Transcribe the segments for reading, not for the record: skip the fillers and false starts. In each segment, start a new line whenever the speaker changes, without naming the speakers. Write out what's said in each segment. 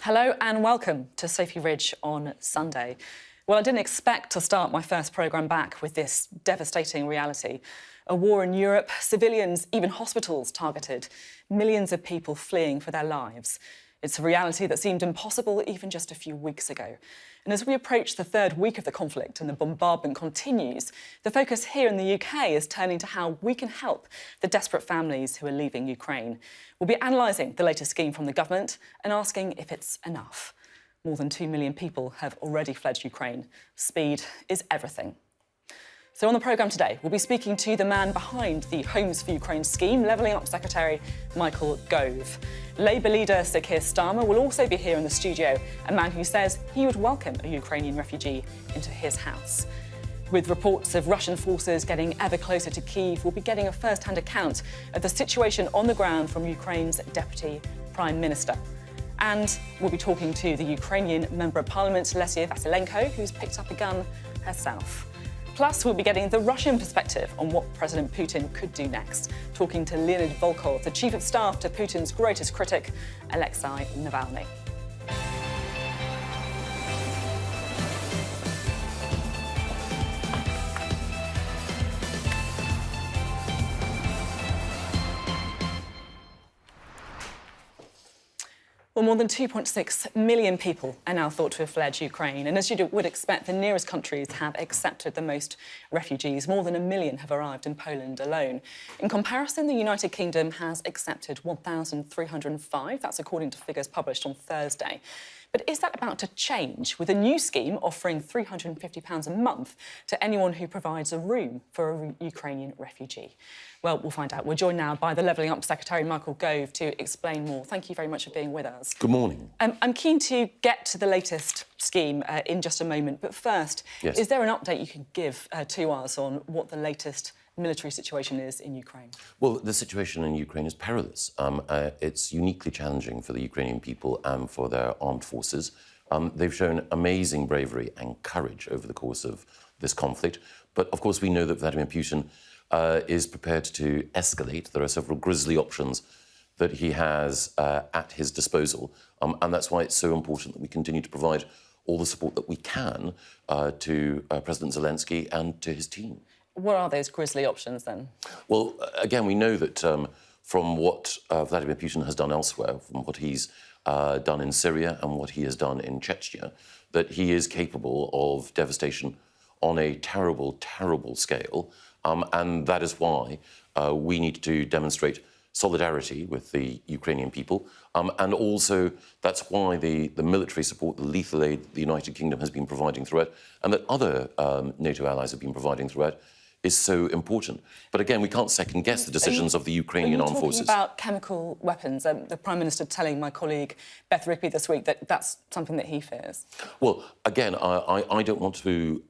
Hello and welcome to Sophie Ridge on Sunday. Well, I didn't expect to start my first programme back with this devastating reality. A war in Europe, civilians, even hospitals targeted, millions of people fleeing for their lives. It's a reality that seemed impossible even just a few weeks ago. And as we approach the third week of the conflict and the bombardment continues, the focus here in the UK is turning to how we can help the desperate families who are leaving Ukraine. We'll be analysing the latest scheme from the government and asking if it's enough. More than 2 million people have already fled Ukraine. Speed is everything. So on the programme today, we'll be speaking to the man behind the Homes for Ukraine scheme, Levelling Up Secretary Michael Gove. Labour leader Sir Keir Starmer will also be here in the studio, a man who says he would welcome a Ukrainian refugee into his house. With reports of Russian forces getting ever closer to Kyiv, we'll be getting a first-hand account of the situation on the ground from Ukraine's Deputy Prime Minister. And we'll be talking to the Ukrainian Member of Parliament, Lesia Vasilenko, who's picked up a gun herself. Plus, we'll be getting the Russian perspective on what President Putin could do next, talking to Leonard Volkov, the Chief of Staff to Putin's greatest critic, Alexei Navalny. Well, more than 2.6 million people are now thought to have fled Ukraine. And as you would expect, the nearest countries have accepted the most refugees. More than 1 million have arrived in Poland alone. In comparison, the United Kingdom has accepted 1,305. That's according to figures published on Thursday. But is that about to change, with a new scheme offering £350 a month to anyone who provides a room for a Ukrainian refugee? Well, we'll find out. We're joined now by the Levelling Up Secretary, Michael Gove, to explain more. Thank you very much for being with us.
Good morning.
I'm keen to get to the latest scheme in just a moment, but first,
yes.
Is there an update you can give to us on what the latest military situation is in Ukraine?
Well, the situation in Ukraine is perilous. It's uniquely challenging for the Ukrainian people and for their armed forces. They've shown amazing bravery and courage over the course of this conflict. But, of course, we know that Vladimir Putin is prepared to escalate. There are several grisly options that he has at his disposal. And that's why it's so important that we continue to provide all the support that we can to President Zelensky and to his team.
What are those grisly options, then?
Well, again, we know that from what Vladimir Putin has done elsewhere, from what he's done in Syria and what he has done in Chechnya, that he is capable of devastation on a terrible, terrible scale. And that is why we need to demonstrate solidarity with the Ukrainian people. And also, that's why the military support, the lethal aid the United Kingdom has been providing throughout, and that other NATO allies have been providing throughout, is so important. But again, we can't second-guess the decisions of the Ukrainian armed forces.
About chemical weapons, the Prime Minister telling my colleague Beth Rigby this week that that's something that he fears.
Well, again, I don't want to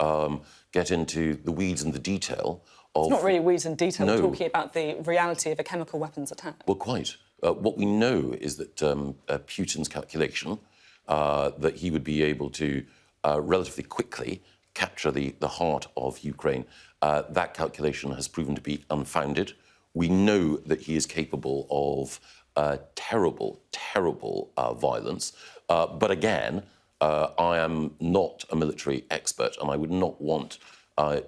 get into the weeds and the detail of...
It's not really weeds and detail.
No.
We're talking about the reality of a chemical weapons attack.
Well, quite. What we know is that Putin's calculation that he would be able to relatively quickly capture the heart of Ukraine, that calculation has proven to be unfounded. We know that he is capable of terrible, terrible violence. But again, I am not a military expert, and I would not want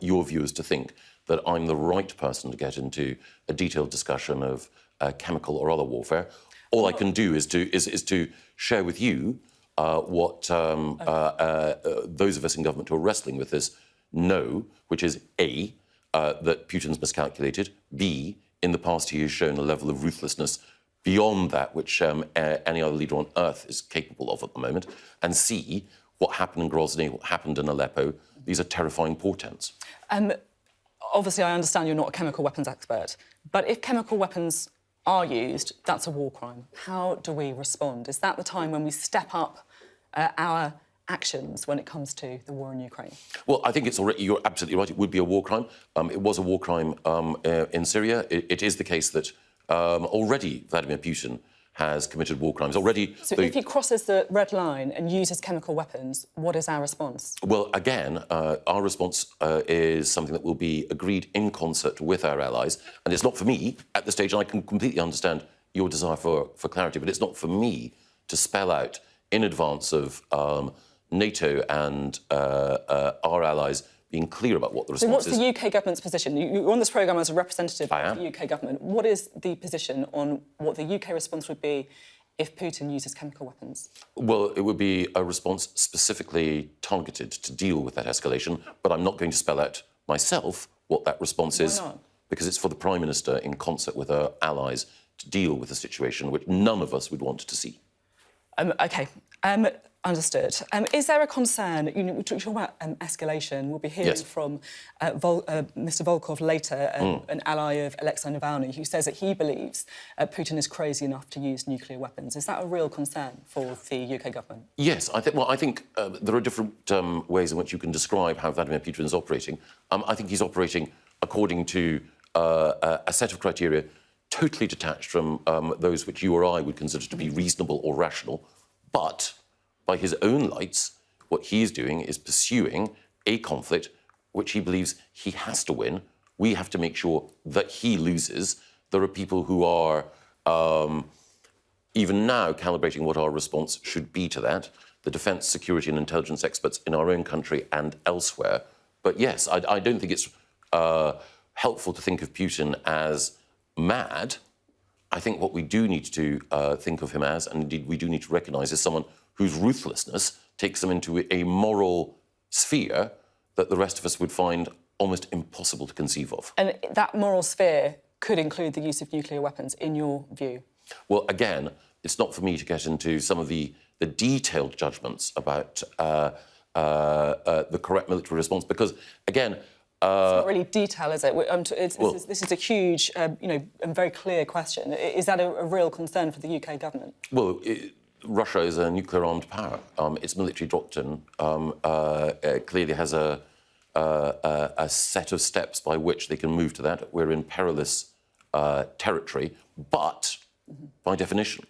your viewers to think that I'm the right person to get into a detailed discussion of chemical or other warfare. All I can do is to share with you what those of us in government who are wrestling with this know, which is A, that Putin's miscalculated, B, in the past he has shown a level of ruthlessness beyond that which any other leader on earth is capable of at the moment, and C, what happened in Grozny, what happened in Aleppo, these are terrifying portents.
Obviously, I understand you're not a chemical weapons expert, but if chemical weapons are used, that's a war crime. How do we respond? Is that the time when we step up our actions when it comes to the war in Ukraine?
Well, I think it's already, you're absolutely right, it would be a war crime. It was a war crime in Syria. It is the case that already Vladimir Putin has committed war crimes. Already.
So if he crosses the red line and uses chemical weapons, what is our response?
Well, again, our response is something that will be agreed in concert with our allies. And it's not for me at this stage, and I can completely understand your desire for clarity, but it's not for me to spell out in advance of NATO and our allies being clear about what the response
is. So what's the UK government's position? You're on this programme as a representative of the UK government. What is the position on what the UK response would be if Putin uses chemical weapons?
Well, it would be a response specifically targeted to deal with that escalation, but I'm not going to spell out myself what that response is.
Why not?
Because it's for the Prime Minister, in concert with her allies, to deal with a situation which none of us would want to see.
OK. Understood. Is there a concern? We talk about escalation. We'll be hearing from Mr. Volkov later, an ally of Alexei Navalny, who says that he believes Putin is crazy enough to use nuclear weapons. Is that a real concern for the UK government?
Yes, I think there are different ways in which you can describe how Vladimir Putin is operating. I think he's operating according to a set of criteria totally detached from those which you or I would consider to be reasonable or rational, but by his own lights, what he is doing is pursuing a conflict which he believes he has to win. We have to make sure that he loses. There are people who are even now calibrating what our response should be to that, the defence, security and intelligence experts in our own country and elsewhere. But yes, I don't think it's helpful to think of Putin as mad. I think what we do need to think of him as, and indeed we do need to recognise, is someone whose ruthlessness takes them into a moral sphere that the rest of us would find almost impossible to conceive of.
And that moral sphere could include the use of nuclear weapons, in your view?
Well, again, it's not for me to get into some of the detailed judgments about the correct military response, because, again...
it's not really detail, is it? This is a huge, and very clear question. Is that a real concern for the UK government?
Well, Russia is a nuclear-armed power. Its military doctrine clearly has a set of steps by which they can move to that. We're in perilous territory, but by definition,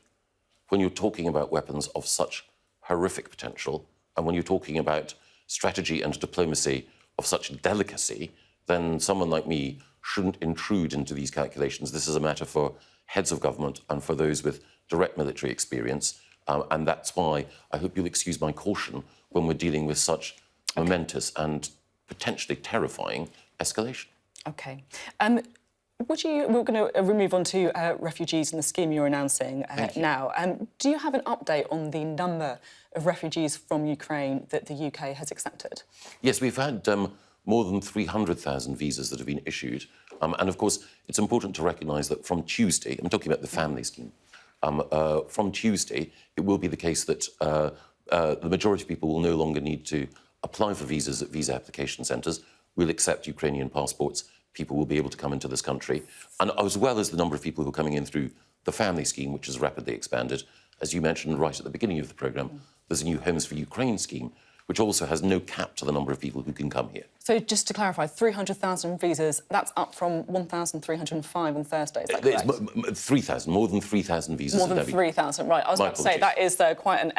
when you're talking about weapons of such horrific potential, and when you're talking about strategy and diplomacy of such delicacy, then someone like me shouldn't intrude into these calculations. This is a matter for heads of government and for those with direct military experience. And that's why I hope you'll excuse my caution when we're dealing with such momentous and potentially terrifying escalation.
OK. We're going to move on to refugees and the scheme you're announcing now. Do you have an update on the number of refugees from Ukraine that the UK has accepted?
Yes, we've had more than 300,000 visas that have been issued. And, of course, it's important to recognise that from Tuesday, I'm talking about the family scheme, from Tuesday, it will be the case that the majority of people will no longer need to apply for visas at visa application centres. We'll accept Ukrainian passports. People will be able to come into this country. And as well as the number of people who are coming in through the family scheme, which has rapidly expanded, as you mentioned right at the beginning of the programme, there's a new Homes for Ukraine scheme, which also has no cap to the number of people who can come here.
So just to clarify, 300,000 visas, that's up from 1,305 on Thursday, is that correct?
It's 3,000, more than 3,000 visas.
More than 3,000, right. I was about to say, that is quite an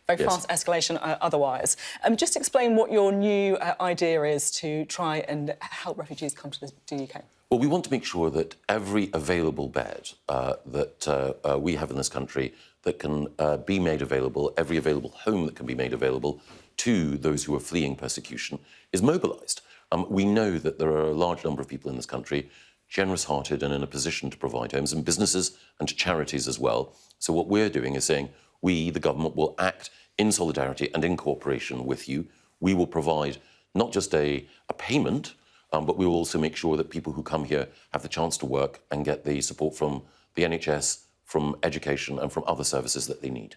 very fast escalation otherwise. Just explain what your new idea is to try and help refugees come to the UK.
Well, we want to make sure that every available bed that we have in this country that can be made available, every available home that can be made available to those who are fleeing persecution is mobilised. We know that there are a large number of people in this country, generous-hearted and in a position to provide homes, and businesses and to charities as well. So what we're doing is saying we, the government, will act in solidarity and in cooperation with you. We will provide not just a payment, but we will also make sure that people who come here have the chance to work and get the support from the NHS, from education and from other services that they need.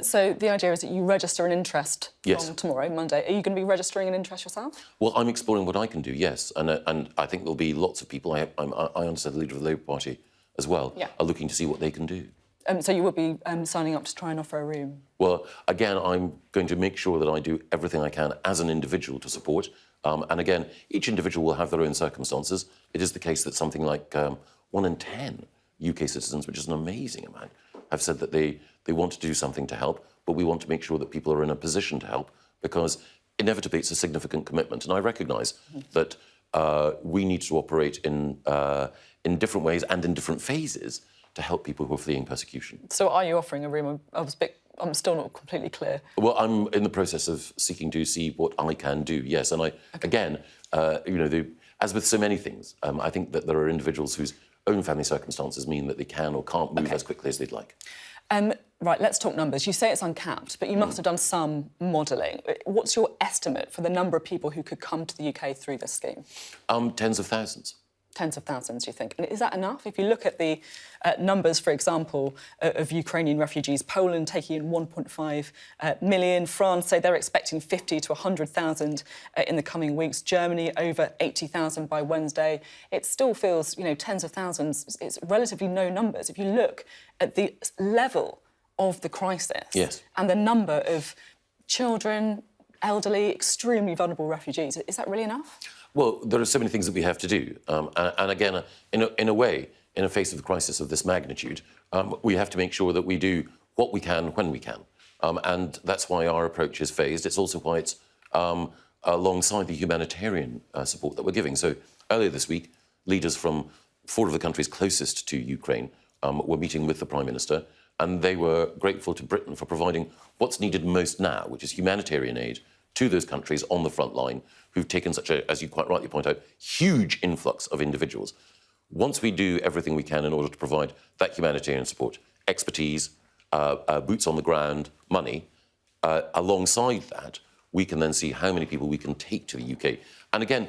So the idea is that you register an interest from tomorrow, Monday. Are you going to be registering an interest yourself?
Well, I'm exploring what I can do, yes. And I think there'll be lots of people, I understand the leader of the Labour Party as well, are looking to see what they can do.
So you will be signing up to try and offer a room?
Well, again, I'm going to make sure that I do everything I can as an individual to support. And again, each individual will have their own circumstances. It is the case that something like 1 in 10 UK citizens, which is an amazing amount, have said that they want to do something to help, but we want to make sure that people are in a position to help, because inevitably it's a significant commitment. And I recognise that we need to operate in different ways and in different phases to help people who are fleeing persecution.
So are you offering a room? I was a bit I'm still not completely clear.
Well, I'm in the process of seeking to see what I can do, yes. And again, as with so many things, I think that there are individuals whose own family circumstances mean that they can or can't move as quickly as they'd like.
Right, let's talk numbers. You say it's uncapped, but you must have done some modelling. What's your estimate for the number of people who could come to the UK through this scheme?
Tens of thousands.
Tens of thousands, you think? And is that enough? If you look at the numbers, for example, of Ukrainian refugees, Poland taking in 1.5 million, France say they're expecting 50 to 100,000 in the coming weeks, Germany over 80,000 by Wednesday. It still feels, tens of thousands, it's relatively low numbers. If you look at the level of the crisis and the number of children, elderly, extremely vulnerable refugees, is that really enough?
Well, there are so many things that we have to do. And again, in a way, in the face of a crisis of this magnitude, we have to make sure that we do what we can when we can. And that's why our approach is phased. It's also why it's alongside the humanitarian support that we're giving. So earlier this week, leaders from 4 of the countries closest to Ukraine were meeting with the Prime Minister, and they were grateful to Britain for providing what's needed most now, which is humanitarian aid to those countries on the front line who've taken such a, as you quite rightly point out, huge influx of individuals. Once we do everything we can in order to provide that humanitarian support, expertise, boots on the ground, money, alongside that, we can then see how many people we can take to the UK. And again,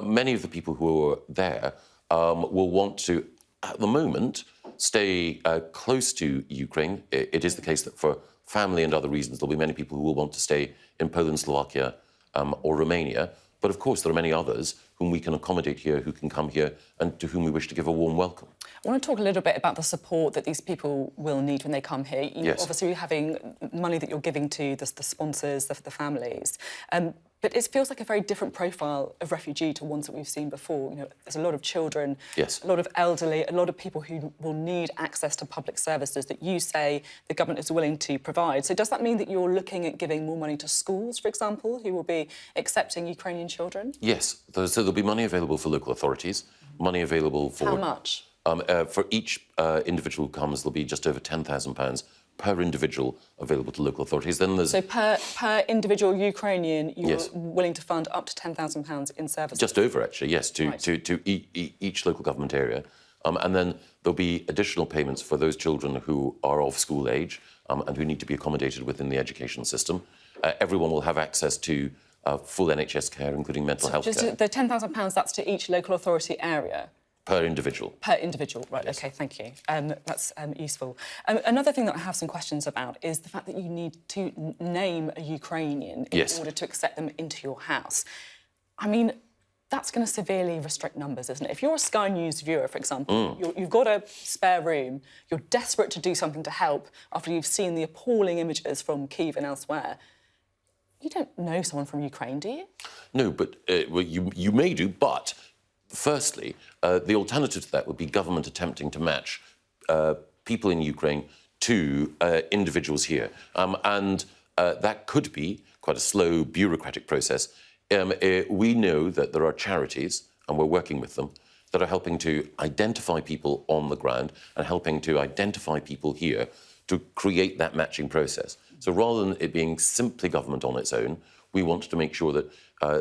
many of the people who are there will want to, at the moment, stay close to Ukraine. It is the case that for family and other reasons, there'll be many people who will want to stay in Poland, Slovakia, or Romania. But of course, there are many others whom we can accommodate here, who can come here, and to whom we wish to give a warm welcome.
I want to talk a little bit about the support that these people will need when they come here. Obviously, you're having money that you're giving to the sponsors, the families. But it feels like a very different profile of refugee to ones that we've seen before. There's a lot of children, a lot of elderly, a lot of people who will need access to public services that you say the government is willing to provide. So does that mean that you're looking at giving more money to schools, for example, who will be accepting Ukrainian children?
Yes. So there'll be money available for local authorities, money available for...
How much?
For each individual who comes, there'll be just over £10,000 per individual available to local authorities. Then there's...
So per individual Ukrainian, you're willing to fund up to £10,000 in services?
Just over, actually, yes, to each local government area. And then there'll be additional payments for those children who are of school age and who need to be accommodated within the education system. Everyone will have access to full NHS care, including mental health care.
The £10,000, that's to each local authority area?
Per individual.
Per individual, right, yes. OK, thank you. That's useful. Another thing that I have some questions about is the fact that you need to name a Ukrainian in order to accept them into your house. I mean, that's going to severely restrict numbers, isn't it? If you're a Sky News viewer, for example, you've got a spare room, you're desperate to do something to help after you've seen the appalling images from Kyiv and elsewhere, you don't know someone from Ukraine, do you? No,
but well, you may do, but... Firstly, the alternative to that would be government attempting to match people in Ukraine to individuals here. And that could be quite a slow, bureaucratic process. We know that there are charities, and we're working with them, that are helping to identify people on the ground and helping to identify people here to create that matching process. So rather than it being simply government on its own, we want to make sure that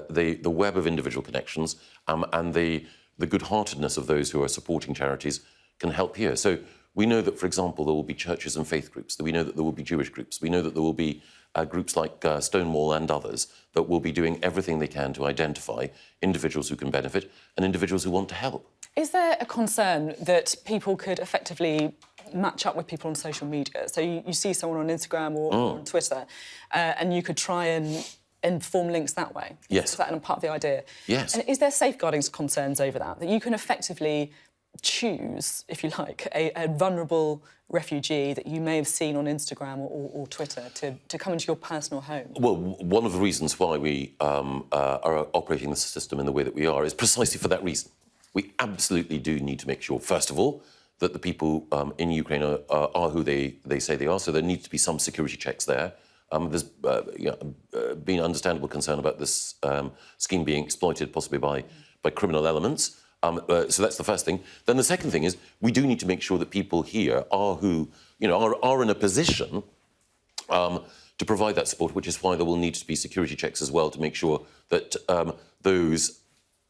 the web of individual connections and the good-heartedness of those who are supporting charities can help here. So we know that, for example, there will be churches and faith groups. We know that there will be Jewish groups. We know that there will be groups like Stonewall and others that will be doing everything they can to identify individuals who can benefit and individuals who want to help.
Is there a concern that people could effectively match up with people on social media? So you see someone on Instagram or on Twitter, and you could try and form links that way?
Yes.
Is that part of the idea?
Yes.
And is there safeguarding concerns over that you can effectively choose, if you like, a vulnerable refugee that you may have seen on Instagram or Twitter to come into your personal home?
Well, one of the reasons why we are operating the system in the way that we are is precisely for that reason. We absolutely do need to make sure, first of all, that the people in Ukraine are who they say they are, so there needs to be some security checks there. There's been understandable concern about this scheme being exploited possibly by criminal elements. So that's the first thing. Then the second thing is we do need to make sure that people here are who, are in a position to provide that support, which is why there will need to be security checks as well to make sure that those,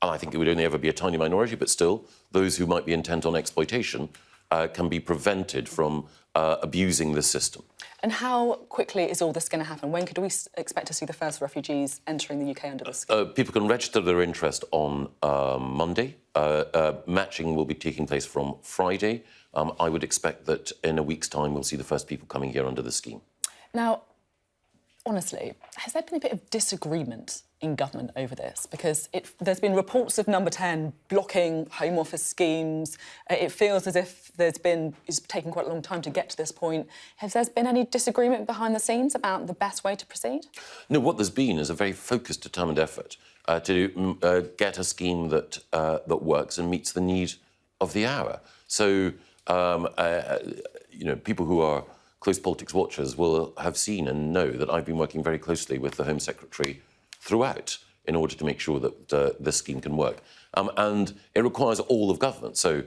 and I think it would only ever be a tiny minority, but still, those who might be intent on exploitation can be prevented from abusing this system.
And how quickly is all this going to happen? When could we expect to see the first refugees entering the UK under the scheme?
People can register their interest on Monday. Matching will be taking place from Friday. I would expect that in a week's time we'll see the first people coming here under the scheme.
Now, honestly, has there been a bit of disagreement in government over this? Because there's been reports of Number 10 blocking Home Office schemes. It feels as if it's taken quite a long time to get to this point. Has there been any disagreement behind the scenes about the best way to proceed?
No, what there's been is a very focused, determined effort to get a scheme that works and meets the need of the hour. So, people who are close politics watchers will have seen and know that I've been working very closely with the Home Secretary throughout in order to make sure that this scheme can work. And it requires all of government. So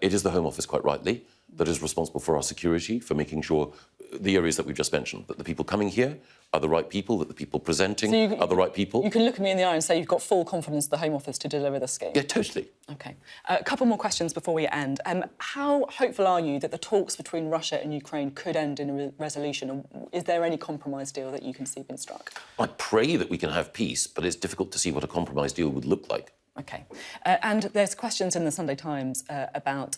it is the Home Office, quite rightly, that is responsible for our security, for making sure the areas that we've just mentioned, that the people coming here are the right people, that the people presenting are the right people.
You can look at me in the eye and say you've got full confidence in the Home Office to deliver the scheme?
Yeah, totally.
OK. A couple more questions before we end. How hopeful are you that the talks between Russia and Ukraine could end in a resolution? And is there any compromise deal that you can see being struck?
I pray that we can have peace, but it's difficult to see what a compromise deal would look like.
OK. And there's questions in the Sunday Times about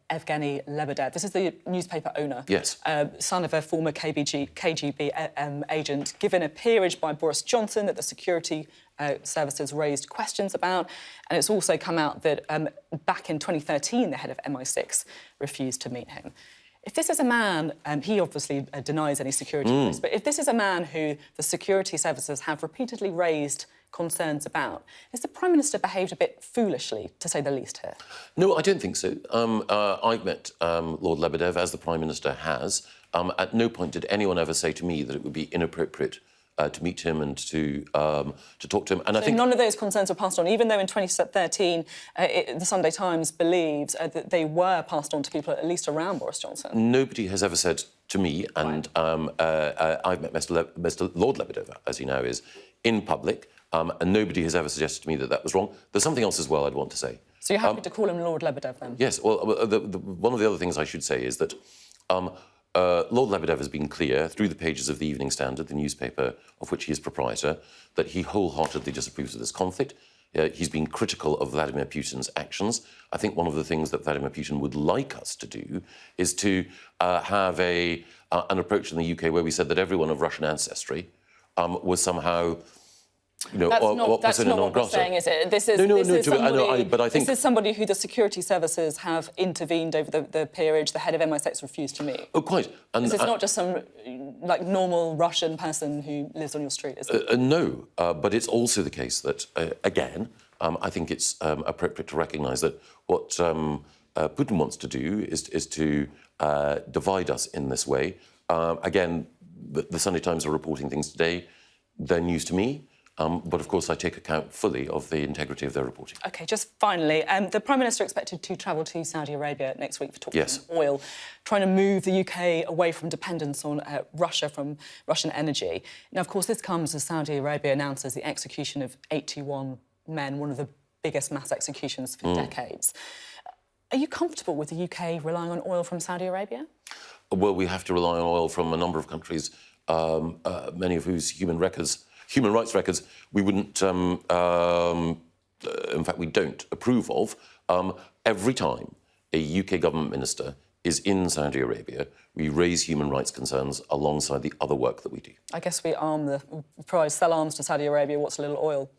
Evgeny Lebadeer. This is the newspaper owner.
Yes.
Son of a former KGB agent, given a peerage by Boris Johnson that the security services raised questions about. And it's also come out that back in 2013, the head of MI6 refused to meet him. If this is a man, he obviously denies any security risk, but if this is a man who the security services have repeatedly raised concerns about, has the Prime Minister behaved a bit foolishly, to say the least here?
No, I don't think so. I've met Lord Lebadeer, as the Prime Minister has. At no point did anyone ever say to me that it would be inappropriate to meet him and to talk to him. And
so
I think
none of those concerns were passed on, even though in 2013 the Sunday Times believes that they were passed on to people at least around Boris Johnson.
Nobody has ever said to me, and I've met Mr. Lord Lebadeer, as he now is, in public, and nobody has ever suggested to me that that was wrong. There's something else as well I'd want to say.
So you're happy to call him Lord Lebadeer then?
Yes. Well, one of the other things I should say is that Lord Lebadeer has been clear through the pages of the Evening Standard, the newspaper of which he is proprietor, that he wholeheartedly disapproves of this conflict. He's been critical of Vladimir Putin's actions. I think one of the things that Vladimir Putin would like us to do is to have an approach in the UK where we said that everyone of Russian ancestry was somehow...
That's not what we're saying, is it? This is somebody who the security services have intervened over the peerage. The head of MI6 refused to meet.
Oh, quite. And
this is not just some normal Russian person who lives on your street, is it?
No, but it's also the case that, again, I think it's appropriate to recognise that what Putin wants to do is to divide us in this way. Again, the Sunday Times are reporting things today. They're news to me. But, of course, I take account fully of the integrity of their reporting. OK, just finally, the Prime Minister expected to travel to Saudi Arabia next week for talks on oil, trying to move the UK away from dependence on Russia from Russian energy. Now, of course, this comes as Saudi Arabia announces the execution of 81 men, one of the biggest mass executions for decades. Are you comfortable with the UK relying on oil from Saudi Arabia? Well, we have to rely on oil from a number of countries, many of whose human rights records we wouldn't, in fact, we don't approve of. Every time a UK government minister is in Saudi Arabia, we raise human rights concerns alongside the other work that we do. I guess we sell arms to Saudi Arabia. What's a little oil?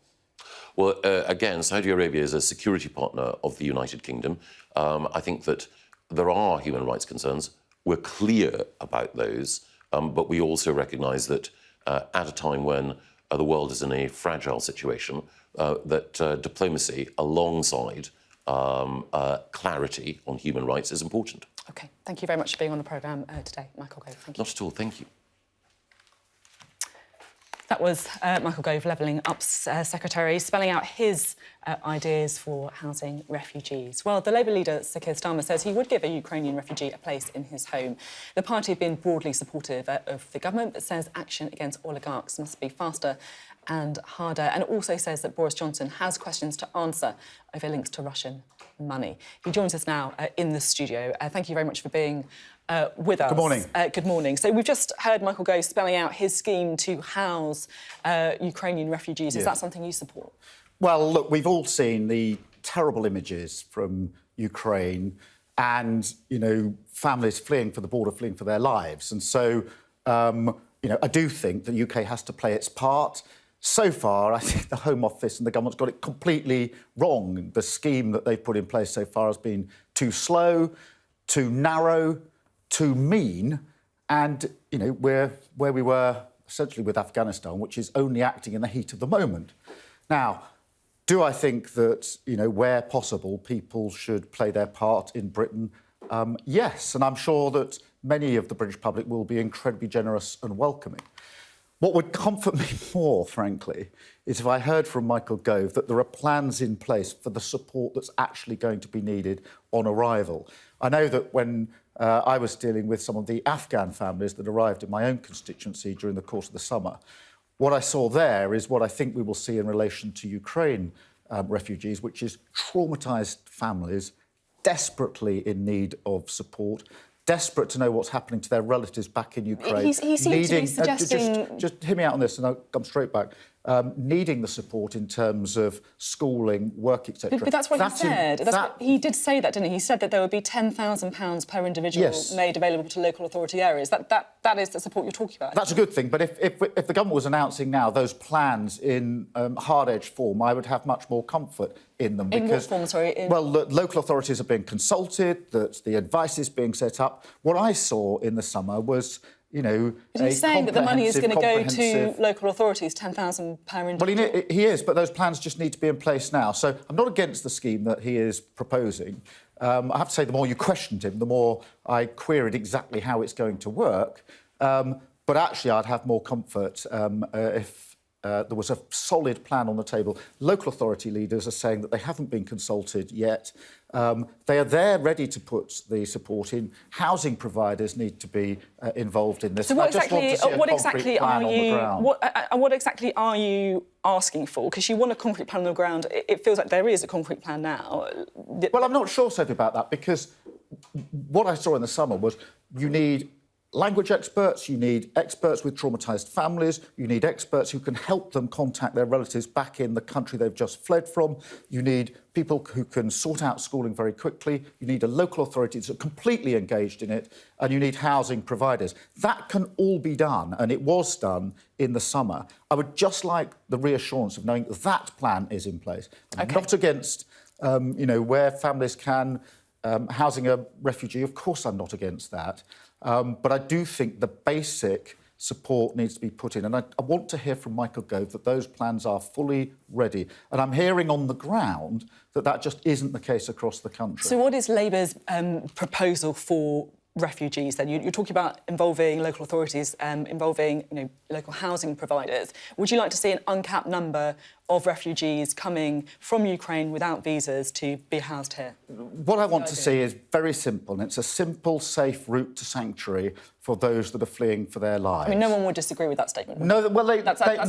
Well, again, Saudi Arabia is a security partner of the United Kingdom. I think that there are human rights concerns. We're clear about those, but we also recognise that at a time when the world is in a fragile situation, that diplomacy alongside clarity on human rights is important. OK, thank you very much for being on the programme today, Michael Gove. Thank you. Not at all, thank you.
That was Michael Gove, Levelling Up's secretary, spelling out his ideas for housing refugees. Well, the Labour leader, Sir Keir Starmer, says he would give a Ukrainian refugee a place in his home. The party have been broadly supportive of the government, but says action against oligarchs must be faster and harder, and also says that Boris Johnson has questions to answer over links to Russian money. He joins us now in the studio. Thank you very much for being with us.
Good morning.
Good morning. So we've just heard Michael Gove spelling out his scheme to house Ukrainian refugees. Is that something you support?
Well, look, we've all seen the terrible images from Ukraine and, you know, families fleeing for the border, fleeing for their lives. And so, you know, I do think the UK has to play its part. So far, I think the Home Office and the government's got it completely wrong. The scheme that they've put in place so far has been too slow, too narrow, too mean, and, you know, we're where we were essentially with Afghanistan, which is only acting in the heat of the moment. Now, do I think that, you know, where possible, people should play their part in Britain? Yes, and I'm sure that many of the British public will be incredibly generous and welcoming. What would comfort me more, frankly, is if I heard from Michael Gove that there are plans in place for the support that's actually going to be needed on arrival. I know that when I was dealing with some of the Afghan families that arrived in my own constituency during the course of the summer, what I saw there is what I think we will see in relation to Ukraine refugees, which is traumatised families desperately in need of support, desperate to know what's happening to their relatives back in Ukraine.
He seems to be suggesting...
Just hear me out on this and I'll come straight back. Needing the support in terms of schooling, work, etc.
But that's what he said. He did say that, didn't he? He said that there would be £10,000 per individual made available to local authority areas. That is the support you're talking about.
That's a good thing, but if the government was announcing now those plans in hard-edged form, I would have much more comfort in them.
In what form, sorry?
Well, local authorities are being consulted, that the advice is being set up. What I saw in the summer was, you know,
but he's saying that the money is going to go to local authorities, £10,000 per individual.
Well, he is, but those plans just need to be in place now. So I'm not against the scheme that he is proposing. I have to say, the more you questioned him, the more I queried exactly how it's going to work. But actually, I'd have more comfort if there was a solid plan on the table. Local authority leaders are saying that they haven't been consulted yet. They are there ready to put the support in. Housing providers need to be involved in this.
So what exactly are you asking for? Because you want a concrete plan on the ground. It feels like there is a concrete plan now.
Well, I'm not sure, Sophie, about that, because what I saw in the summer was you need language experts, you need experts with traumatised families, you need experts who can help them contact their relatives back in the country they've just fled from, you need people who can sort out schooling very quickly, you need a local authority that's completely engaged in it, and you need housing providers. That can all be done, and it was done in the summer. I would just like the reassurance of knowing that plan is in place. I'm not against, you know, where families can housing a refugee. Of course I'm not against that. But I do think the basic support needs to be put in. And I want to hear from Michael Gove that those plans are fully ready. And I'm hearing on the ground that that just isn't the case across the country.
So what is Labour's proposal for refugees then? You're talking about involving local authorities, involving, you know, local housing providers. Would you like to see an uncapped number of refugees coming from Ukraine without visas to be housed here?
What I want to see is very simple, and it's a simple, safe route to sanctuary for those that are fleeing for their lives.
I mean, no one would disagree with that statement.
No, well,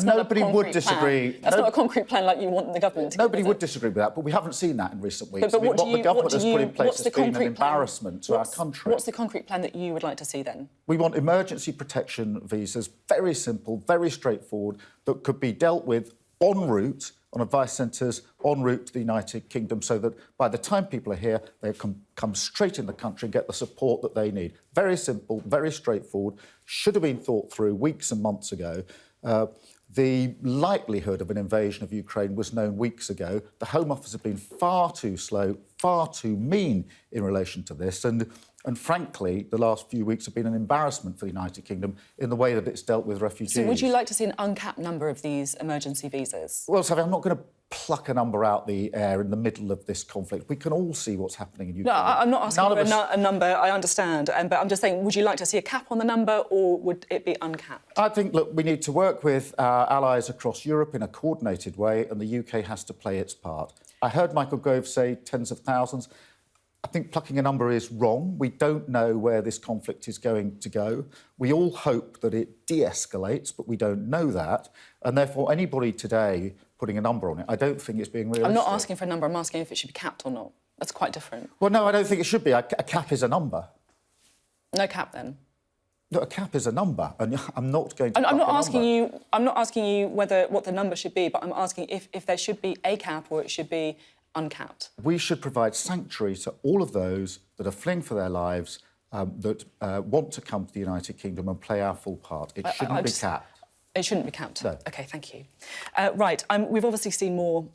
nobody would disagree.
That's not a concrete plan like you want the government to.
Nobody would disagree with that, but we haven't seen that in recent weeks.
But
what the government has put in place has been an embarrassment to our country.
What's the concrete plan that you would like to see then?
We want emergency protection visas, very simple, very straightforward, that could be dealt with en route on advice centres, en route to the United Kingdom, so that by the time people are here, they can come straight in the country and get the support that they need. Very simple, very straightforward, should have been thought through weeks and months ago. The likelihood of an invasion of Ukraine was known weeks ago. The Home Office have been far too slow, far too mean in relation to this. And frankly, the last few weeks have been an embarrassment for the United Kingdom in the way that it's dealt with refugees.
So would you like to see an uncapped number of these emergency visas?
Well, Sophie, I'm not going to pluck a number out the air in the middle of this conflict. We can all see what's happening in Ukraine.
No, I'm not asking for a number, I understand, but I'm just saying, would you like to see a cap on the number or would it be uncapped?
I think, look, we need to work with our allies across Europe in a coordinated way, and the UK has to play its part. I heard Michael Gove say tens of thousands. I think plucking a number is wrong. We don't know where this conflict is going to go. We all hope that it de-escalates, but we don't know that. And therefore, anybody today putting a number on it, I don't think it's being realistic.
I'm not asking for a number, I'm asking if it should be capped or not. That's quite different.
Well, no, I don't think it should be. A cap is a number.
No cap, then?
No, a cap is a number, and I'm not going to.
I'm not asking you. I'm not asking you what the number should be, but I'm asking if there should be a cap or it should be uncapped.
We should provide sanctuary to all of those that are fleeing for their lives, that want to come to the United Kingdom and play our full part. It shouldn't be capped.
It shouldn't be capped.
No.
OK, thank you. Right, we've obviously seen more.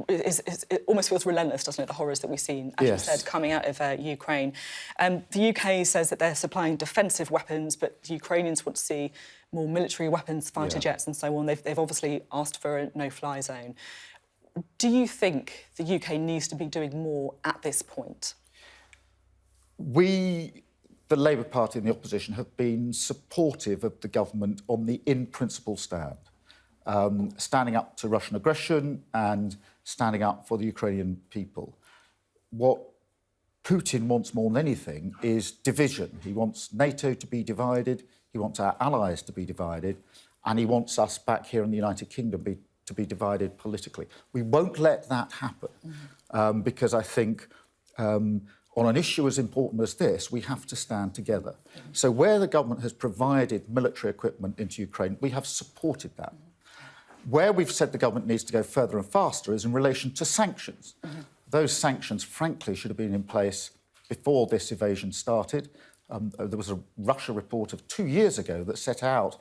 It almost feels relentless, doesn't it, the horrors that we've seen, as
Yes.
you said, coming out of Ukraine. The UK says that they're supplying defensive weapons, but the Ukrainians want to see more military weapons, fighter jets and so on. They've obviously asked for a no-fly zone. Do you think the UK needs to be doing more at this point?
We, the Labour Party and the opposition, have been supportive of the government on the in-principle stand, standing up to Russian aggression and standing up for the Ukrainian people. What Putin wants more than anything is division. He wants NATO to be divided, he wants our allies to be divided, and he wants us back here in the United Kingdom to be divided politically. We won't let that happen because I think on an issue as important as this, we have to stand together. So where the government has provided military equipment into Ukraine, we have supported that. Where we've said the government needs to go further and faster is in relation to sanctions. Those sanctions, frankly, should have been in place before this invasion started. There was a Russia report of 2 years ago that set out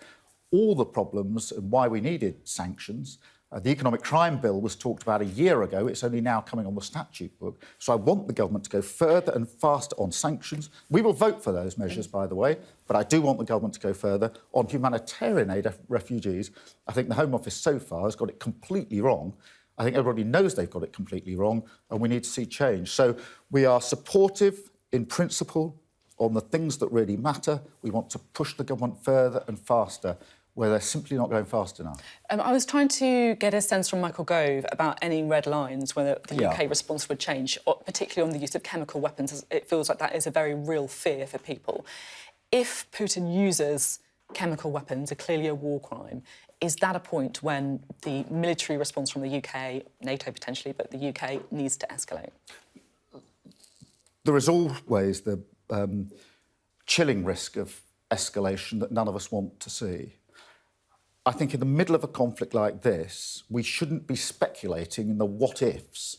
all the problems and why we needed sanctions. The economic crime bill was talked about a year ago. It's only now coming on the statute book. So I want the government to go further and faster on sanctions. We will vote for those measures, by the way, but I do want the government to go further on humanitarian aid of refugees. I think the Home Office so far has got it completely wrong. I think everybody knows they've got it completely wrong, and we need to see change. So we are supportive in principle on the things that really matter. We want to push the government further and faster where they're simply not going fast enough.
I was trying to get a sense from Michael Gove about any red lines, whether the UK response would change, particularly on the use of chemical weapons. As it feels like that is a very real fear for people. If Putin uses chemical weapons, clearly a war crime, is that a point when the military response from the UK, NATO potentially, but the UK needs to escalate?
There is always the chilling risk of escalation that none of us want to see. I think in the middle of a conflict like this, we shouldn't be speculating in the what-ifs.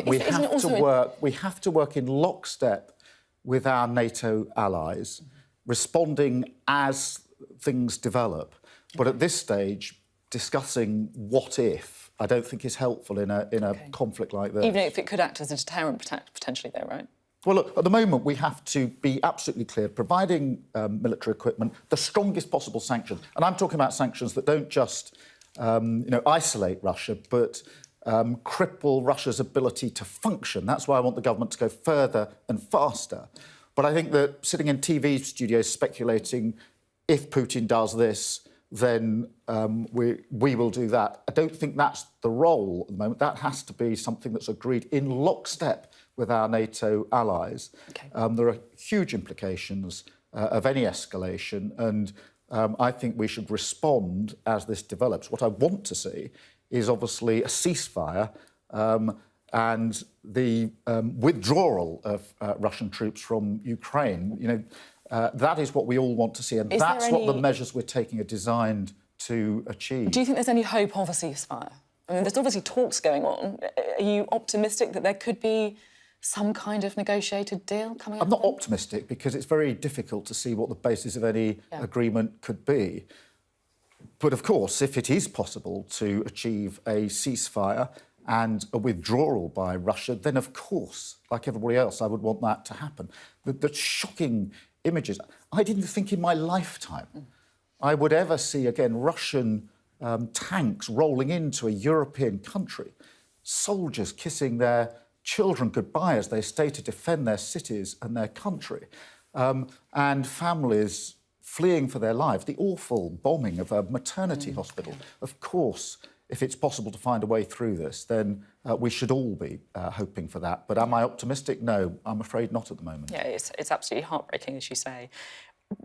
We have to work in lockstep with our NATO allies, responding as things develop. But at this stage, discussing what-if, I don't think is helpful in a conflict like this.
Even if it could act as a deterrent potentially, though, right?
Well, look, at the moment, we have to be absolutely clear, providing military equipment, the strongest possible sanctions. And I'm talking about sanctions that don't just, isolate Russia, but cripple Russia's ability to function. That's why I want the government to go further and faster. But I think that sitting in TV studios speculating, if Putin does this, then we will do that. I don't think that's the role at the moment. That has to be something that's agreed in lockstep with our NATO allies.
Okay.
There are huge implications of any escalation, and I think we should respond as this develops. What I want to see is obviously a ceasefire and the withdrawal of Russian troops from Ukraine. That is what we all want to see, and that's what the measures we're taking are designed to achieve.
Do you think there's any hope of a ceasefire? I mean, there's obviously talks going on. Are you optimistic that there could be some kind of negotiated deal coming up?
I'm not optimistic because it's very difficult to see what the basis of any agreement could be. But of course, if it is possible to achieve a ceasefire and a withdrawal by Russia, then of course, like everybody else, I would want that to happen. The shocking images, I didn't think in my lifetime I would ever see again Russian tanks rolling into a European country, soldiers kissing their children goodbye as they stay to defend their cities and their country, and families fleeing for their lives, the awful bombing of a maternity hospital. Of course, if it's possible to find a way through this, then we should all be hoping for that. But am I optimistic? No, I'm afraid not at the moment.
Yeah, it's absolutely heartbreaking, as you say.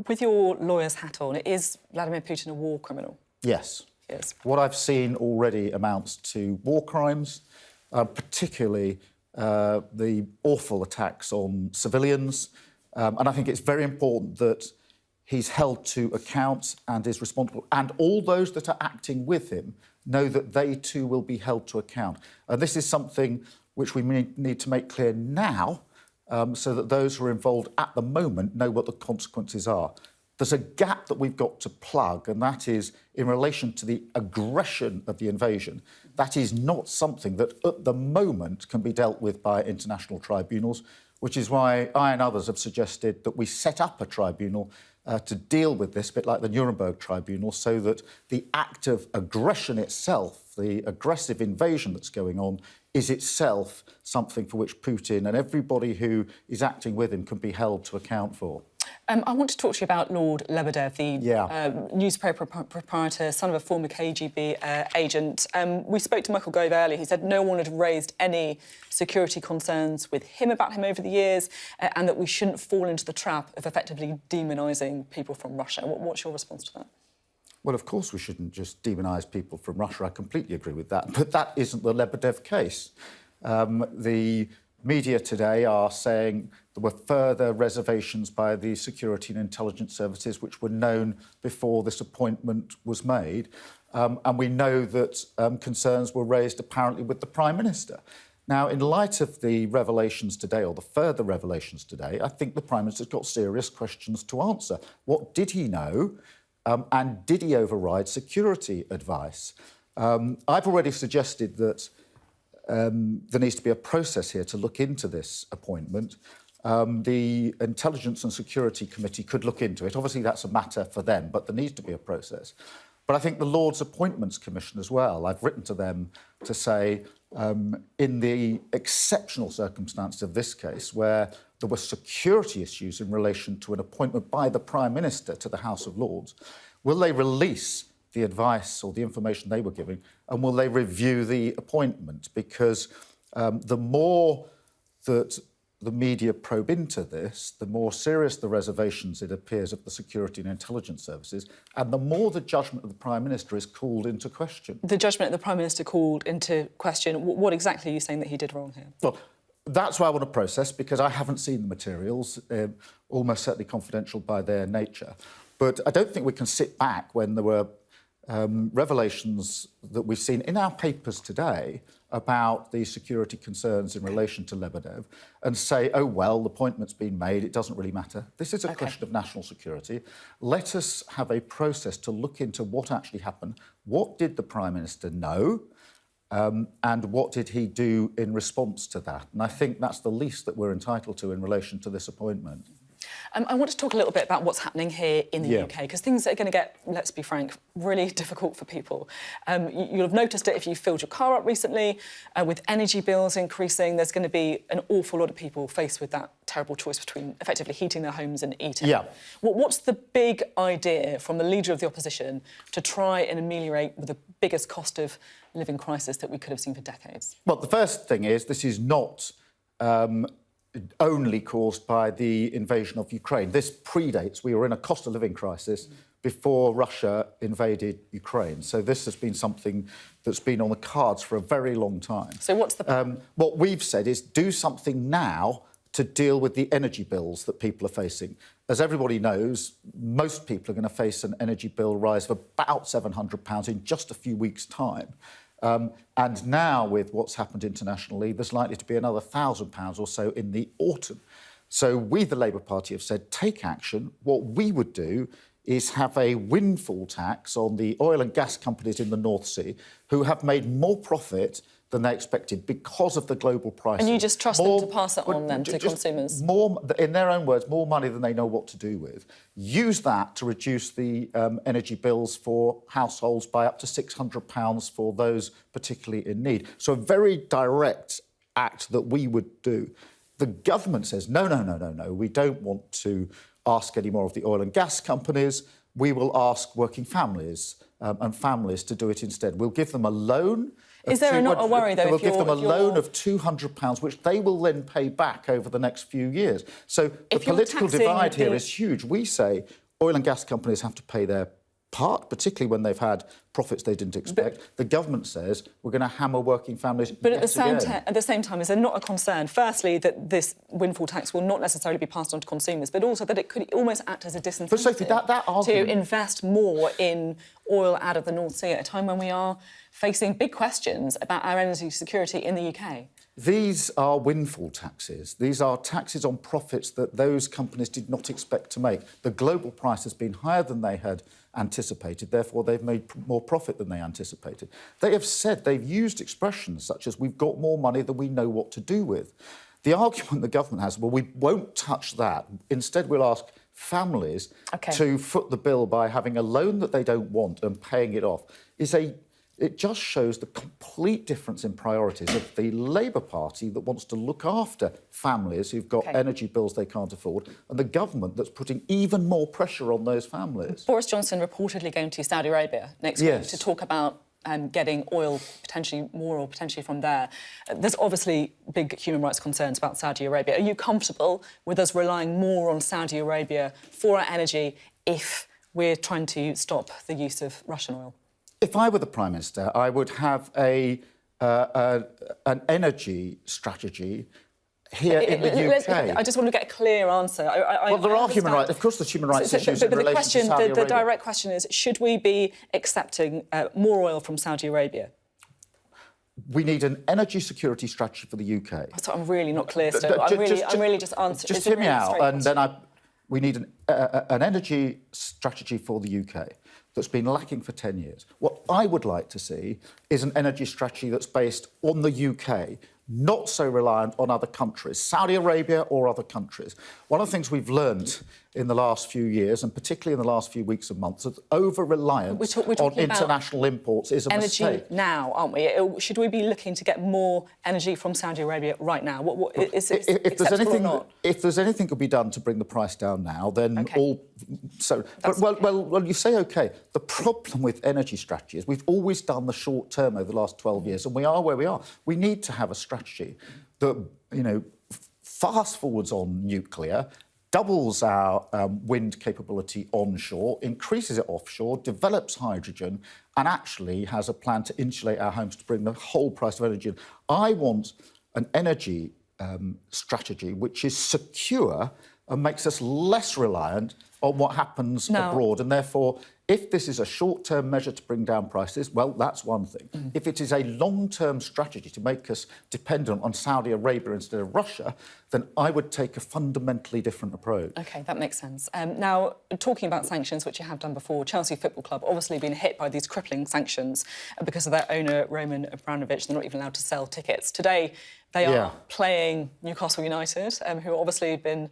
With your lawyer's hat on, is Vladimir Putin a war criminal?
Yes.
Yes.
What I've seen already amounts to war crimes, particularly the awful attacks on civilians. And I think it's very important that he's held to account and is responsible. And all those that are acting with him know that they too will be held to account. And this is something which we need to make clear now, so that those who are involved at the moment know what the consequences are. There's a gap that we've got to plug, and that is in relation to the aggression of the invasion. That is not something that at the moment can be dealt with by international tribunals, which is why I and others have suggested that we set up a tribunal to deal with this, a bit like the Nuremberg Tribunal, so that the act of aggression itself, the aggressive invasion that's going on, is itself something for which Putin and everybody who is acting with him can be held to account for.
I want to talk to you about Lord Lebadeer, the newspaper proprietor, son of a former KGB agent. We spoke to Michael Gove earlier. He said no one had raised any security concerns with him about him over the years, and that we shouldn't fall into the trap of effectively demonising people from Russia. What's your response to that?
Well, of course we shouldn't just demonise people from Russia. I completely agree with that. But that isn't the Lebadev case. The media today are saying there were further reservations by the security and intelligence services which were known before this appointment was made. And we know that concerns were raised apparently with the Prime Minister. Now, in light of the revelations today, or the further revelations today, I think the Prime Minister's got serious questions to answer. What did he know? And did he override security advice? I've already suggested that there needs to be a process here to look into this appointment. The Intelligence and Security Committee could look into it. Obviously, that's a matter for them, but there needs to be a process. But I think the Lords Appointments Commission as well, I've written to them to say, in the exceptional circumstances of this case, where there were security issues in relation to an appointment by the Prime Minister to the House of Lords, will they release the advice or the information they were giving, and will they review the appointment? Because the more that the media probe into this, the more serious the reservations, it appears, of the security and intelligence services, and the more the judgment of the Prime Minister is called into question.
The judgment of the Prime Minister called into question. What exactly are you saying that he did wrong here?
Well, that's why I want to process, because I haven't seen the materials, almost certainly confidential by their nature. But I don't think we can sit back when there were revelations that we've seen in our papers today about the security concerns in relation to Lebadev and say, oh, well, the appointment's been made, it doesn't really matter. This is a question of national security. Let us have a process to look into what actually happened. What did the Prime Minister know? And what did he do in response to that? And I think that's the least that we're entitled to in relation to this appointment.
I want to talk a little bit about what's happening here in the UK, because things are going to get, let's be frank, really difficult for people. You'll have noticed it if you filled your car up recently. With energy bills increasing, there's going to be an awful lot of people faced with that terrible choice between effectively heating their homes and eating.
Yeah.
What's the big idea from the leader of the opposition to try and ameliorate the biggest cost of living crisis that we could have seen for decades?
Well, the first thing is this is not only caused by the invasion of Ukraine. This predates, we were in a cost of living crisis before Russia invaded Ukraine. So this has been something that's been on the cards for a very long time.
So what's the plan?
What we've said is do something now to deal with the energy bills that people are facing. As everybody knows, most people are going to face an energy bill rise of about £700 in just a few weeks' time. And now, with what's happened internationally, there's likely to be another £1,000 or so in the autumn. So we, the Labour Party, have said, take action. What we would do is have a windfall tax on the oil and gas companies in the North Sea who have made more profit than they expected because of the global prices.
And you just trust them to pass it on then to consumers?
More, in their own words, more money than they know what to do with. Use that to reduce the energy bills for households by up to £600 for those particularly in need. So a very direct act that we would do. The government says, no, we don't want to ask any more of the oil and gas companies. We will ask working families and families to do it instead. We'll give them a loan.
Is there not a worry, though,
We'll give them a loan of £200, which they will then pay back over the next few years. So the political divide here is huge. We say oil and gas companies have to pay their part, particularly when they've had profits they didn't expect. The government says we're going to hammer working families.
But at the same time, is there not a concern, firstly, that this windfall tax will not necessarily be passed on to consumers, but also that it could almost act as a disincentive
but Sophie, that argument...
to invest more in oil out of the North Sea at a time when we are facing big questions about our energy security in the UK?
These are windfall taxes. These are taxes on profits that those companies did not expect to make. The global price has been higher than they had anticipated, therefore they've made more profit than they anticipated. They have said, they've used expressions such as, we've got more money than we know what to do with. The argument the government has, well, we won't touch that. Instead, we'll ask families to foot the bill by having a loan that they don't want and paying it off, it just shows the complete difference in priorities of the Labour Party that wants to look after families who've got energy bills they can't afford, and the government that's putting even more pressure on those families.
Boris Johnson reportedly going to Saudi Arabia next week to talk about getting oil potentially from there. There's obviously big human rights concerns about Saudi Arabia. Are you comfortable with us relying more on Saudi Arabia for our energy if we're trying to stop the use of Russian oil?
If I were the Prime Minister, I would have an energy strategy here in the UK.
I just want to get a clear answer.
There are human rights. Of course, there's human rights issues in relation to Saudi Arabia.
The direct question is, should we be accepting more oil from Saudi Arabia?
We need an energy security strategy for the UK.
So I'm really not clear still. I'm really just answering.
Just hear me out, and then we need an energy strategy for the UK that's been lacking for 10 years. What I would like to see is an energy strategy that's based on the UK, not so reliant on other countries, Saudi Arabia or other countries. One of the things we've learned in the last few years, and particularly in the last few weeks and months, is over-reliance on international imports is a mistake.
Energy now, aren't we? Should we be looking to get more energy from Saudi Arabia right now? If
there's anything that could be done to bring the price down now, then you say OK. The problem with energy strategy is we've always done the short term over the last 12 years, and we are where we are. We need to have a strategy that, fast forwards on nuclear, doubles our wind capability onshore, increases it offshore, develops hydrogen, and actually has a plan to insulate our homes to bring the whole price of energy in. I want an energy strategy which is secure and makes us less reliant on what happens abroad. And therefore, if this is a short-term measure to bring down prices, well, that's one thing. If it is a long-term strategy to make us dependent on Saudi Arabia instead of Russia, then I would take a fundamentally different approach.
OK, that makes sense. Now, talking about sanctions, which you have done before, Chelsea Football Club obviously been hit by these crippling sanctions because of their owner, Roman Abramovich. They're not even allowed to sell tickets. Today, they are playing Newcastle United, who have obviously been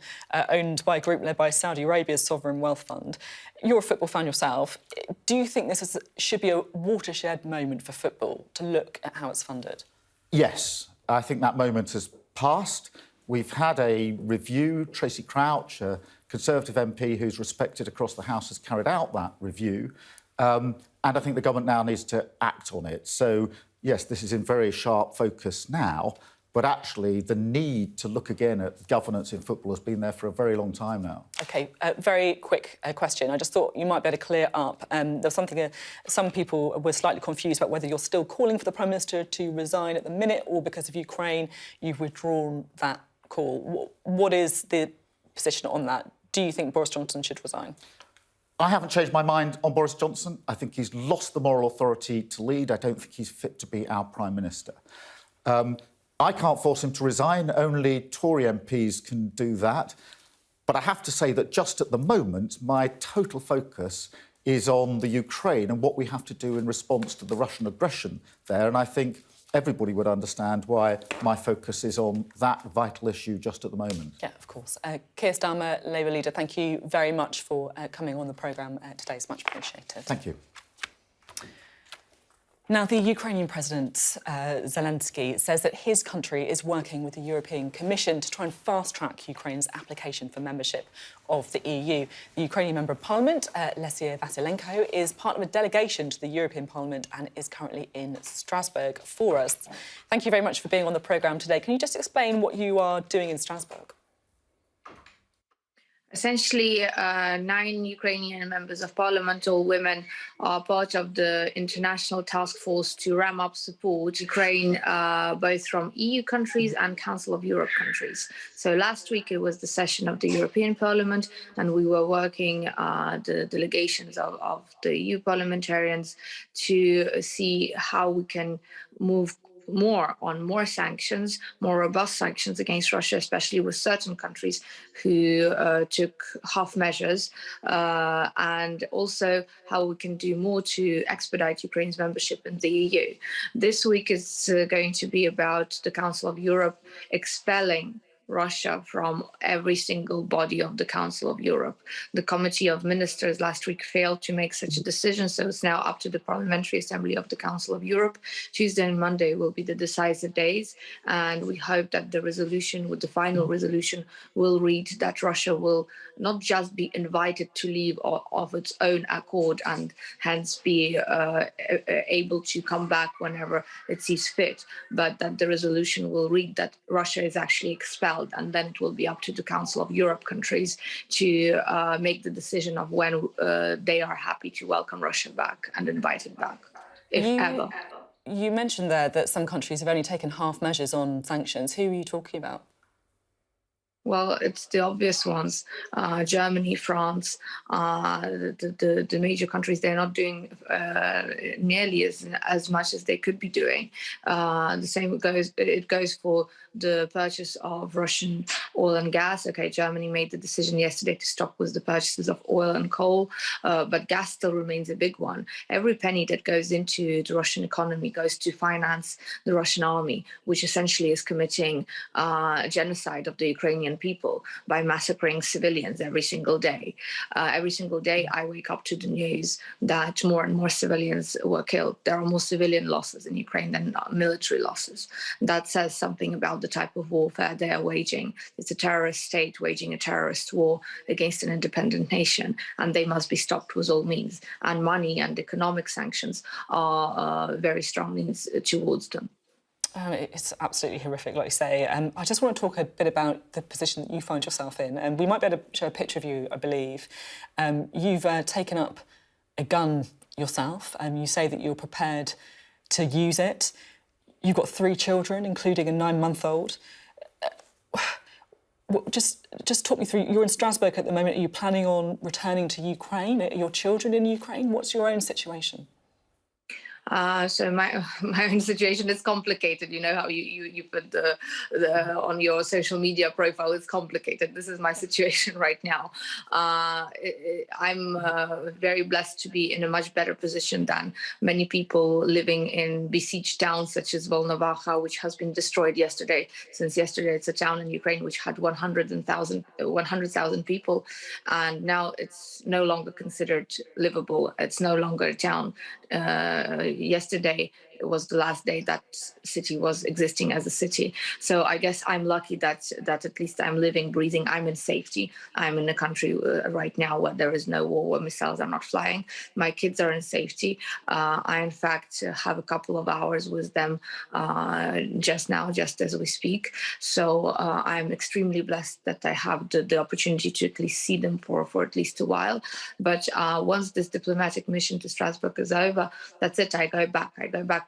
owned by a group led by Saudi Arabia's sovereign wealth fund. You're a football fan yourself. Do you think this should be a watershed moment for football to look at how it's funded?
Yes, I think that moment has passed. We've had a review. Tracy Crouch, a Conservative MP who's respected across the House, has carried out that review. And I think the government now needs to act on it. So, yes, this is in very sharp focus now, but actually the need to look again at governance in football has been there for a very long time now. OK,
very quick question. I just thought you might be able to clear up. There was something some people were slightly confused about whether you're still calling for the Prime Minister to resign at the minute or because of Ukraine you've withdrawn that call. What is the position on that? Do you think Boris Johnson should resign?
I haven't changed my mind on Boris Johnson. I think he's lost the moral authority to lead. I don't think he's fit to be our Prime Minister. I can't force him to resign. Only Tory MPs can do that. But I have to say that just at the moment, my total focus is on the Ukraine and what we have to do in response to the Russian aggression there. And I think everybody would understand why my focus is on that vital issue just at the moment.
Yeah, of course. Keir Starmer, Labour leader, thank you very much for coming on the programme today. It's much appreciated.
Thank you.
Now, the Ukrainian President Zelensky says that his country is working with the European Commission to try and fast-track Ukraine's application for membership of the EU. The Ukrainian Member of Parliament, Leonard Volkov, is part of a delegation to the European Parliament and is currently in Strasbourg for us. Thank you very much for being on the programme today. Can you just explain what you are doing in Strasbourg?
Essentially, 9 Ukrainian members of parliament, all women, are part of the international task force to ram up support Ukraine, both from EU countries and Council of Europe countries. So last week it was the session of the European Parliament, and we were working the delegations of the EU parliamentarians to see how we can move more sanctions, more robust sanctions against Russia, especially with certain countries who took half measures, and also how we can do more to expedite Ukraine's membership in the EU. This week is going to be about the Council of Europe expelling Russia from every single body of the Council of Europe. The Committee of Ministers last week failed to make such a decision, so it's now up to the Parliamentary Assembly of the Council of Europe. Tuesday and Monday will be the decisive days, and we hope that the resolution, with the final resolution, will read that Russia will not just be invited to leave of its own accord and hence be able to come back whenever it sees fit, but that the resolution will read that Russia is actually expelled, and then it will be up to the Council of Europe countries to make the decision of when they are happy to welcome Russia back and invite it back, if ever.
You mentioned there that some countries have only taken half measures on sanctions. Who are you talking about?
Well, it's the obvious ones, Germany, France, the major countries. They're not doing nearly as much as they could be doing. The same goes for the purchase of Russian oil and gas. Okay, Germany made the decision yesterday to stop with the purchases of oil and coal, but gas still remains a big one. Every penny that goes into the Russian economy goes to finance the Russian army, which essentially is committing genocide of the Ukrainian people by massacring civilians every single day. Every single day I wake up to the news that more and more civilians were killed. There are more civilian losses in Ukraine than military losses. That says something about the type of warfare they are waging. It's a terrorist state waging a terrorist war against an independent nation, and they must be stopped with all means. And money and economic sanctions are very strong means towards them.
It's absolutely horrific, like you say. I just want to talk a bit about the position that you find yourself in. And we might be able to show a picture of you, I believe. You've taken up a gun yourself, and you say that you're prepared to use it. You've got 3 children, including a 9-month-old. Just talk me through. You're in Strasbourg at the moment. Are you planning on returning to Ukraine? Are your children in Ukraine? What's your own situation?
So my own situation is complicated. You know how you put the on your social media profile, it's complicated. This is my situation right now. I'm very blessed to be in a much better position than many people living in besieged towns such as Volnovakha, which has been destroyed yesterday. Since yesterday, it's a town in Ukraine which had 100,000 people, and now it's no longer considered livable. It's no longer a town. Yesterday it was the last day that city was existing as a city. So I guess I'm lucky that at least I'm living, breathing. I'm in safety. I'm in a country right now where there is no war, where missiles are not flying. My kids are in safety. I, in fact, have a couple of hours with them just now, just as we speak. So I'm extremely blessed that I have the opportunity to at least see them for at least a while. But once this diplomatic mission to Strasbourg is over, that's it. I go back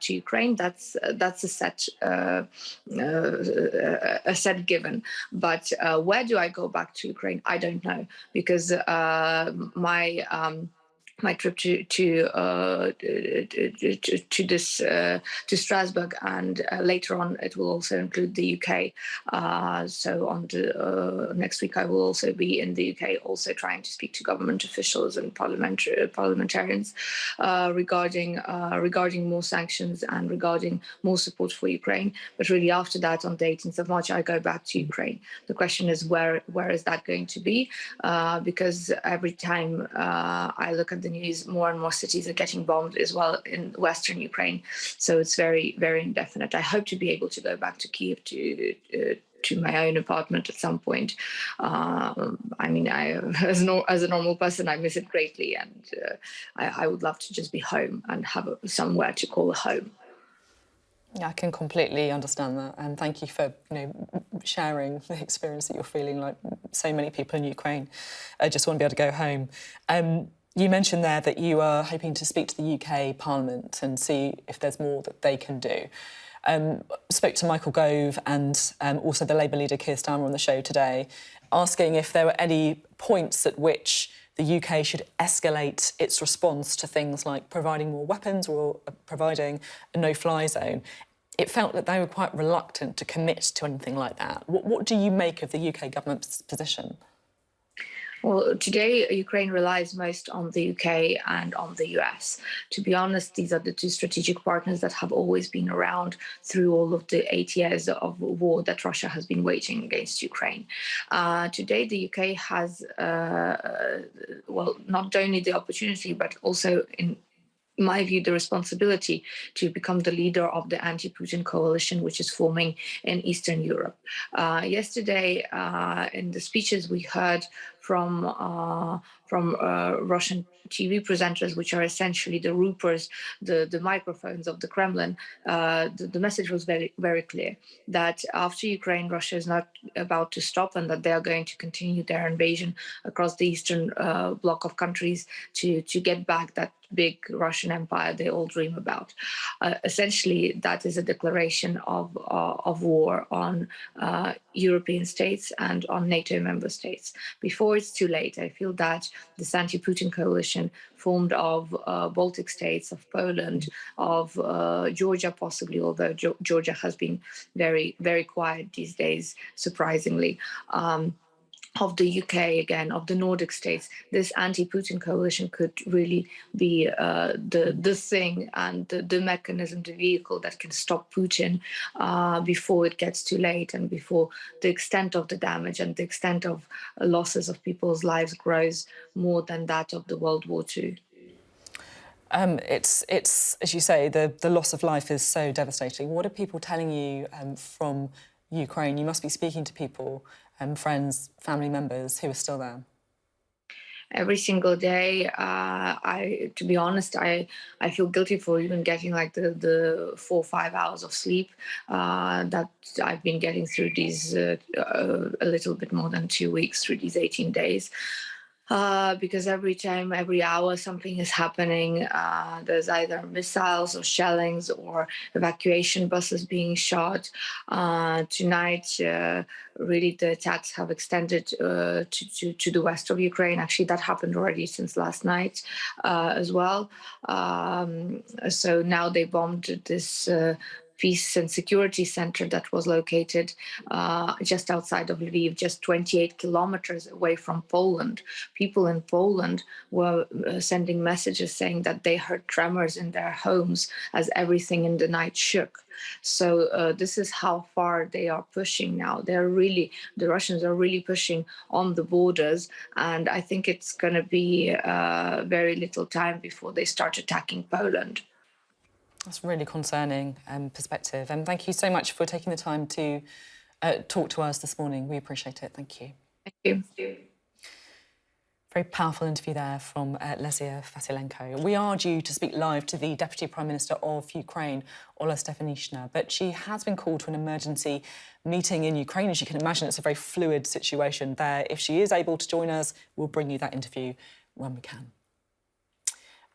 to Ukraine. That's a set given. But where do I go back to Ukraine? I don't know, because my my trip to Strasbourg, and later on it will also include the UK. So on the next week I will also be in the UK, also trying to speak to government officials and parliamentarians regarding more sanctions and regarding more support for Ukraine. But really after that, on the 18th of March, I go back to Ukraine. The question is where is that going to be? Because every time I look at the news, more and more cities are getting bombed as well in Western Ukraine. So it's very, very indefinite. I hope to be able to go back to Kyiv to my own apartment at some point. I mean, as a normal person, I miss it greatly, and I would love to just be home and have somewhere to call a home.
Yeah, I can completely understand that, and thank you for sharing the experience that you're feeling. Like so many people in Ukraine, I just want to be able to go home. You mentioned there that you are hoping to speak to the UK Parliament and see if there's more that they can do. Spoke to Michael Gove and also the Labour leader Keir Starmer on the show today, asking if there were any points at which the UK should escalate its response to things like providing more weapons or providing a no-fly zone. It felt that they were quite reluctant to commit to anything like that. What do you make of the UK government's position?
Well, today, Ukraine relies most on the UK and on the US. To be honest, these are the two strategic partners that have always been around through all of the 8 years of war that Russia has been waging against Ukraine. Today, the UK has, not only the opportunity, but also in my view, the responsibility to become the leader of the anti-Putin coalition, which is forming in Eastern Europe. Yesterday, in the speeches we heard from Russian TV presenters, which are essentially the Ruperts, the microphones of the Kremlin, the message was very, very clear that after Ukraine, Russia is not about to stop, and that they are going to continue their invasion across the Eastern bloc of countries to get back that big Russian empire they all dream about. Essentially, that is a declaration of war on European states and on NATO member states. Before it's too late, I feel that this anti-Putin coalition formed of Baltic states, of Poland, of Georgia possibly, although Georgia has been very, very quiet these days, surprisingly, of the UK again, of the Nordic states, this anti-Putin coalition could really be the thing and the mechanism, the vehicle that can stop Putin before it gets too late and before the extent of the damage and the extent of losses of people's lives grows more than that of the World War II.
It's as you say, the loss of life is so devastating. What are people telling you from Ukraine? You must be speaking to people, friends, family members who are still there.
Every single day, to be honest, I feel guilty for even getting like the 4 or 5 hours of sleep that I've been getting through these a little bit more than 2 weeks, through these 18 days. Because every time, every hour, something is happening. There's either missiles or shellings or evacuation buses being shot. Tonight, really, the attacks have extended to the west of Ukraine. Actually, that happened already since last night as well. So now they bombed this Peace and Security Center that was located just outside of Lviv, just 28 kilometers away from Poland. People in Poland were sending messages saying that they heard tremors in their homes as everything in the night shook. So this is how far they are pushing now. The Russians are really pushing on the borders, and I think it's going to be very little time before they start attacking Poland.
That's really concerning perspective. And thank you so much for taking the time to talk to us this morning. We appreciate it. Thank you.
Thank you.
Very powerful interview there from Lesia Vasilenko. We are due to speak live to the Deputy Prime Minister of Ukraine, Ola Stefanishina, but she has been called to an emergency meeting in Ukraine. As you can imagine, it's a very fluid situation there. If she is able to join us, we'll bring you that interview when we can.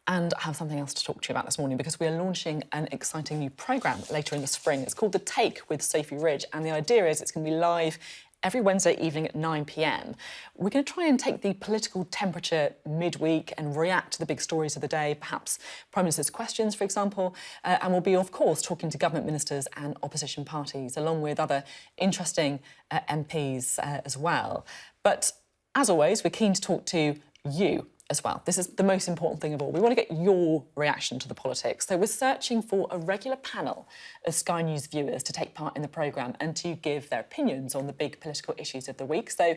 And I have something else to talk to you about this morning, because we are launching an exciting new programme later in the spring. It's called The Take with Sophie Ridge, and the idea is it's going to be live every Wednesday evening at 9 p.m. We're going to try and take the political temperature midweek and react to the big stories of the day, perhaps Prime Minister's questions, for example, and we'll be, of course, talking to government ministers and opposition parties, along with other interesting MPs as well. But as always, we're keen to talk to you as well. This is the most important thing of all. We want to get your reaction to the politics. So we're searching for a regular panel of Sky News viewers to take part in the programme and to give their opinions on the big political issues of the week. So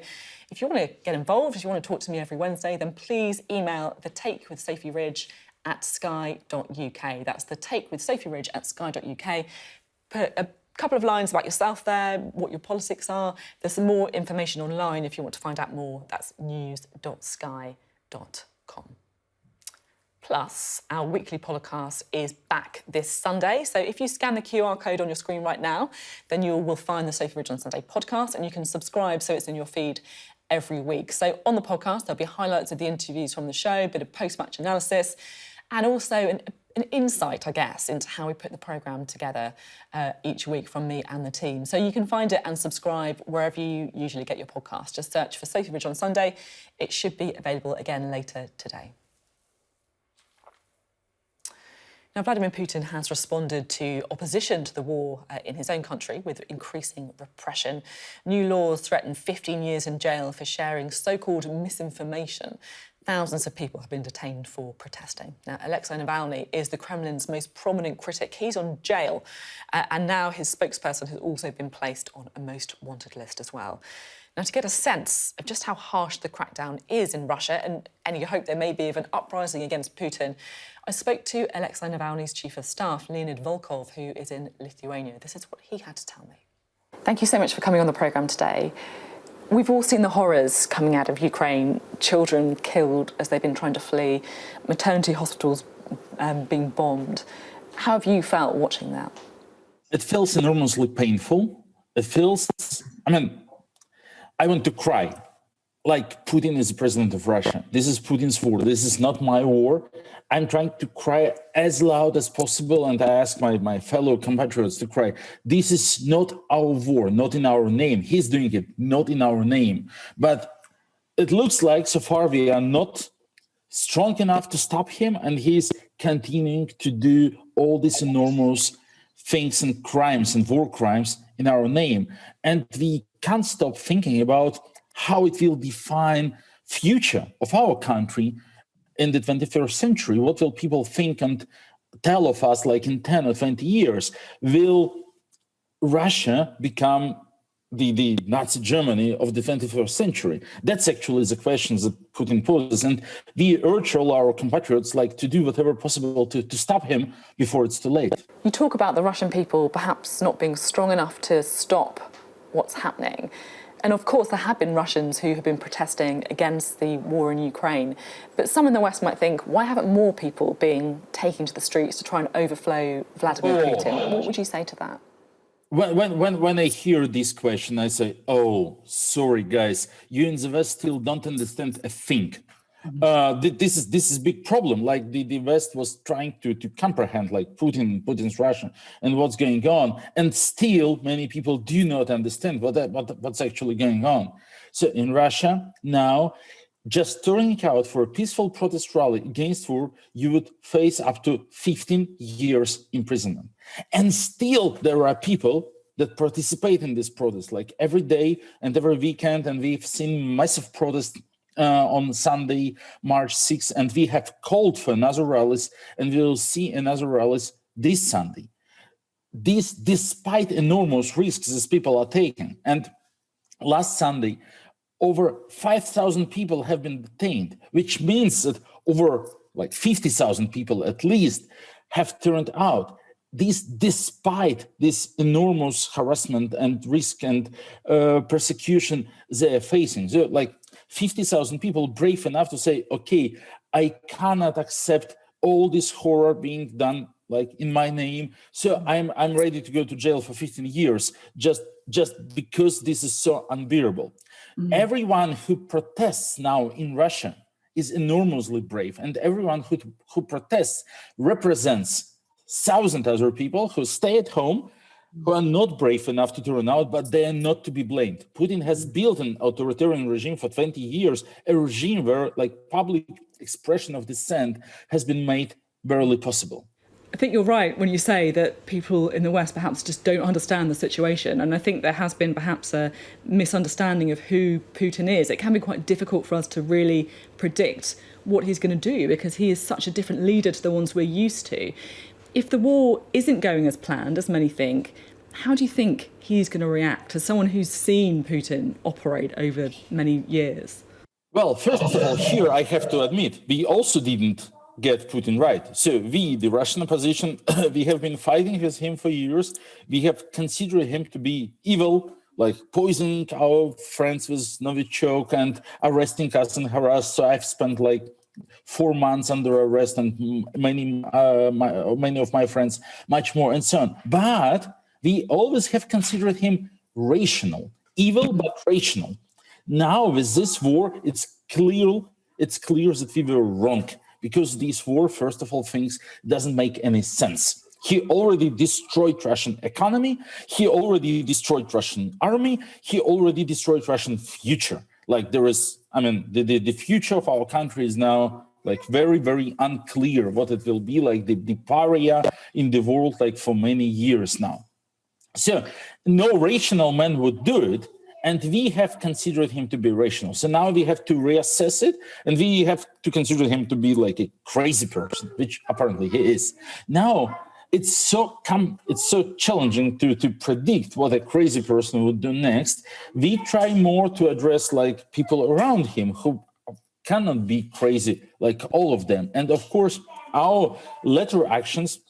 if you want to get involved, if you want to talk to me every Wednesday, then please email The Take with Sophie Ridge at sky.uk. That's The Take with Sophie Ridge at sky.uk. Put a couple of lines about yourself there, what your politics are. There's some more information online if you want to find out more. That's news.sky.com. Plus, our weekly podcast is back this Sunday. So if you scan the QR code on your screen right now, then you will find the Sophie Ridge on Sunday podcast, and you can subscribe so it's in your feed every week. So on the podcast, there'll be highlights of the interviews from the show, a bit of post-match analysis, and also an insight, I guess, into how we put the programme together each week from me and the team. So you can find it and subscribe wherever you usually get your podcast. Just search for Sophie Ridge on Sunday. It should be available again later today. Now, Vladimir Putin has responded to opposition to the war in his own country with increasing repression. New laws threaten 15 years in jail for sharing so-called misinformation. Thousands of people have been detained for protesting. Now, Alexei Navalny is the Kremlin's most prominent critic. He's on jail, and now his spokesperson has also been placed on a most wanted list as well. Now, to get a sense of just how harsh the crackdown is in Russia and any hope there may be of an uprising against Putin, I spoke to Alexei Navalny's chief of staff, Leonard Volkov, who is in Lithuania. This is what he had to tell me. Thank you so much for coming on the programme today. We've all seen the horrors coming out of Ukraine, children killed as they've been trying to flee, maternity hospitals being bombed. How have you felt watching that?
It feels enormously painful. It feels, I want to cry. Like Putin is the president of Russia. This is Putin's war. This is not my war. I'm trying to cry as loud as possible, and I ask my fellow compatriots to cry. This is not our war, not in our name. He's doing it, not in our name. But it looks like so far we are not strong enough to stop him, and he's continuing to do all these enormous things and crimes and war crimes in our name. And we can't stop thinking about how it will define future of our country in the 21st century. What will people think and tell of us like in 10 or 20 years? Will Russia become the Nazi Germany of the 21st century? That's actually the questions that Putin poses. And we urge all our compatriots to do whatever possible to stop him before it's too late.
You talk about the Russian people perhaps not being strong enough to stop what's happening. And of course, there have been Russians who have been protesting against the war in Ukraine. But some in the West might think, why haven't more people been taking to the streets to try and overflow Vladimir Putin? What would you say to that?
When I hear this question, I say, oh, sorry, guys, you in the West still don't understand a thing. This is a big problem. Like the West was trying to comprehend Putin's Russia and what's going on, and still many people do not understand what's actually going on. So in Russia now, just turning out for a peaceful protest rally against war, you would face up to 15 years imprisonment. And still there are people that participate in this protest, like every day and every weekend, and we've seen massive protests on Sunday, March 6th, and we have called for another rallies, and we will see another rallies this Sunday. This, despite enormous risks these people are taking. And last Sunday, over 5,000 people have been detained, which means that over 50,000 people at least have turned out. This, despite this enormous harassment and risk and persecution they are facing. So 50,000 people brave enough to say, okay, I cannot accept all this horror being done in my name. So I'm ready to go to jail for 15 years just because this is so unbearable. Mm-hmm. Everyone who protests now in Russia is enormously brave, and everyone who protests represents thousands of other people who stay at home who are not brave enough to turn out, but they are not to be blamed. Putin has built an authoritarian regime for 20 years, a regime where public expression of dissent has been made barely possible.
I think you're right when you say that people in the West perhaps just don't understand the situation. And I think there has been perhaps a misunderstanding of who Putin is. It can be quite difficult for us to really predict what he's going to do because he is such a different leader to the ones we're used to. If the war isn't going as planned, as many think, how do you think he's going to react as someone who's seen Putin operate over many years?
Well, first of all, here I have to admit, we also didn't get Putin right. So we, the Russian opposition, we have been fighting with him for years. We have considered him to be evil, like poisoning our friends with Novichok and arresting us and harass. So I've spent 4 months under arrest and many of my friends, much more and so on. But we always have considered him rational, evil, but rational. Now with this war, it's clear that we were wrong. Because this war, first of all, things doesn't make any sense. He already destroyed Russian economy. He already destroyed Russian army. He already destroyed Russian future. The future of our country is now very, very unclear what it will be the pariah in the world for many years now. So no rational man would do it. And we have considered him to be rational. So now we have to reassess it, and we have to consider him to be a crazy person, which apparently he is. Now, it's so challenging to predict what a crazy person would do next. We try more to address people around him who cannot be crazy like all of them. And of course, our later actions,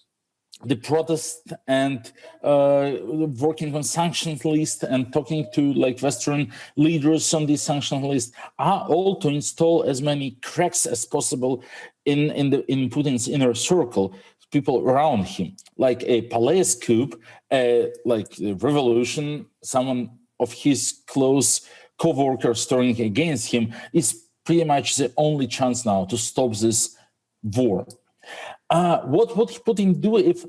the protest and working on sanctions list and talking to Western leaders on the sanctions list are all to install as many cracks as possible in Putin's inner circle, people around him, like a palace coup, a revolution. Someone of his close co-workers turning against him is pretty much the only chance now to stop this war. What would Putin do if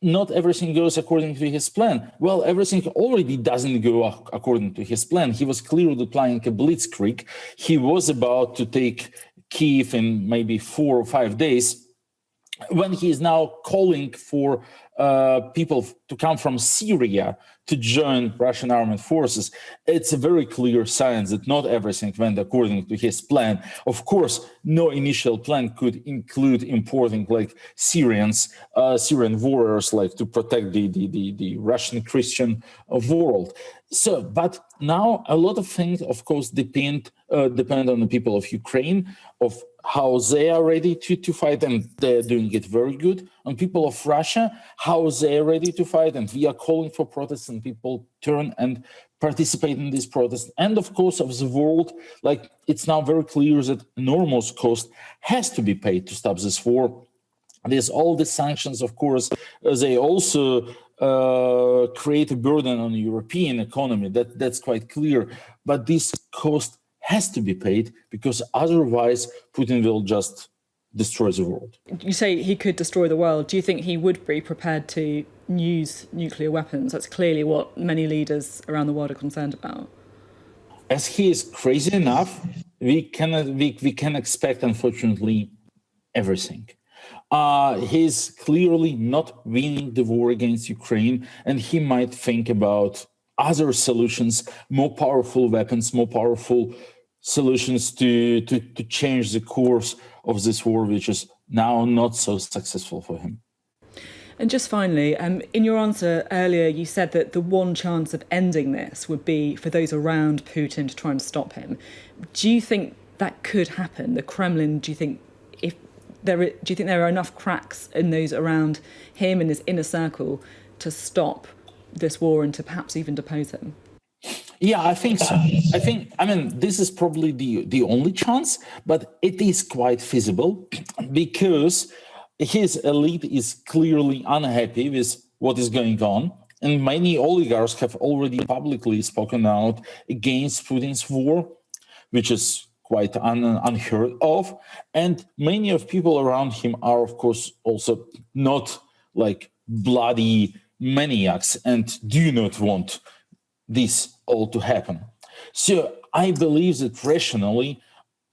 not everything goes according to his plan? Well, everything already doesn't go according to his plan. He was clearly planning a blitzkrieg. He was about to take Kyiv in maybe 4 or 5 days, when he is now calling for people to come from Syria to join Russian armed forces. It's a very clear sign that not everything went according to his plan. Of course, no initial plan could include importing Syrian warriors to protect the Russian Christian world. So, but now a lot of things, of course, depend on the people of Ukraine, of how they are ready to fight, and they're doing it very good. On people of Russia, how they are ready to fight, and we are calling for protests, and people turn and participate in this protest. And of course, of the world, it's now very clear that enormous cost has to be paid to stop this war. There's all the sanctions, of course, they also create a burden on the European economy. That's quite clear. But this cost has to be paid, because otherwise Putin will just destroy the world.
You say he could destroy the world. Do you think he would be prepared to use nuclear weapons? That's clearly what many leaders around the world are concerned about.
As he is crazy enough, we can expect, unfortunately, everything. He's clearly not winning the war against Ukraine, and he might think about other solutions, more powerful weapons, more powerful solutions to change the course of this war, which is now not so successful for him.
And just finally, in your answer earlier, you said that the one chance of ending this would be for those around Putin to try and stop him. Do you think that could happen? The Kremlin, do you think there are enough cracks in those around him and his inner circle to stop this war and to perhaps even depose him?
Yeah, I think so. This is probably the only chance, but it is quite feasible, because his elite is clearly unhappy with what is going on, and many oligarchs have already publicly spoken out against Putin's war, which is quite unheard of. And many of people around him are, of course, also not bloody maniacs and do not want this all to happen. So I believe that rationally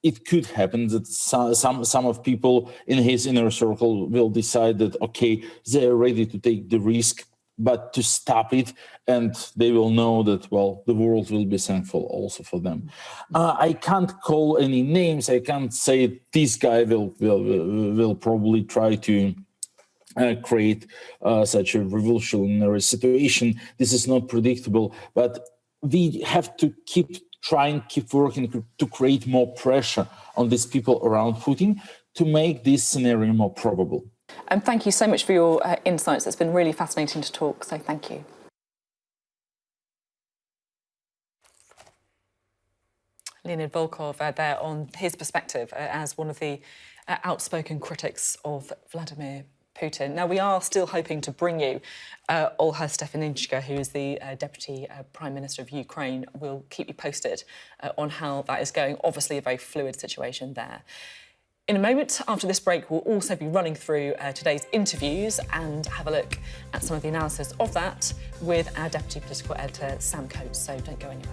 it could happen that some of people in his inner circle will decide that, okay, they're ready to take the risk, but to stop it, and they will know that, well, the world will be thankful also for them. I can't call any names. I can't say this guy will probably try to create such a revolutionary situation. This is not predictable, but we have to keep working to create more pressure on these people around Putin to make this scenario more probable.
And thank you so much for your insights. It's been really fascinating to talk, so thank you. Leonard Volkov there on his perspective as one of the outspoken critics of Vladimir Putin. Now, we are still hoping to bring you Olha Stefaninska, who is the Deputy Prime Minister of Ukraine. We'll keep you posted on how that is going. Obviously, a very fluid situation there. In a moment, after this break, we'll also be running through today's interviews and have a look at some of the analysis of that with our Deputy Political Editor, Sam Coates. So don't go anywhere.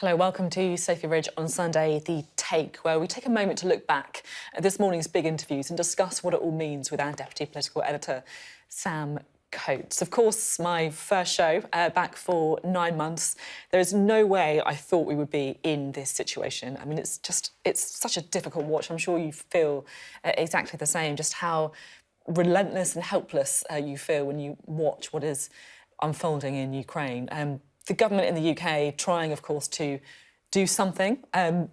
Hello, welcome to Sophie Ridge on Sunday, The Take, where we take a moment to look back at this morning's big interviews and discuss what it all means with our Deputy Political Editor, Sam Coates. Of course, my first show back for 9 months. There is no way I thought we would be in this situation. I mean, it's such a difficult watch. I'm sure you feel exactly the same, just how relentless and helpless you feel when you watch what is unfolding in Ukraine. The government in the UK trying, of course, to do something.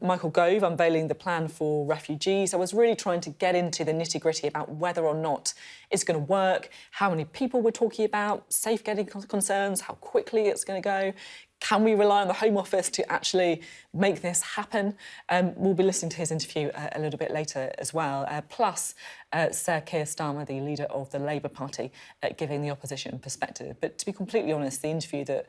Michael Gove unveiling the plan for refugees. I was really trying to get into the nitty-gritty about whether or not it's going to work, how many people we're talking about, safeguarding concerns, how quickly it's going to go. Can we rely on the Home Office to actually make this happen? We'll be listening to his interview a little bit later as well. Plus, Sir Keir Starmer, the leader of the Labour Party, giving the opposition perspective. But to be completely honest, the interview that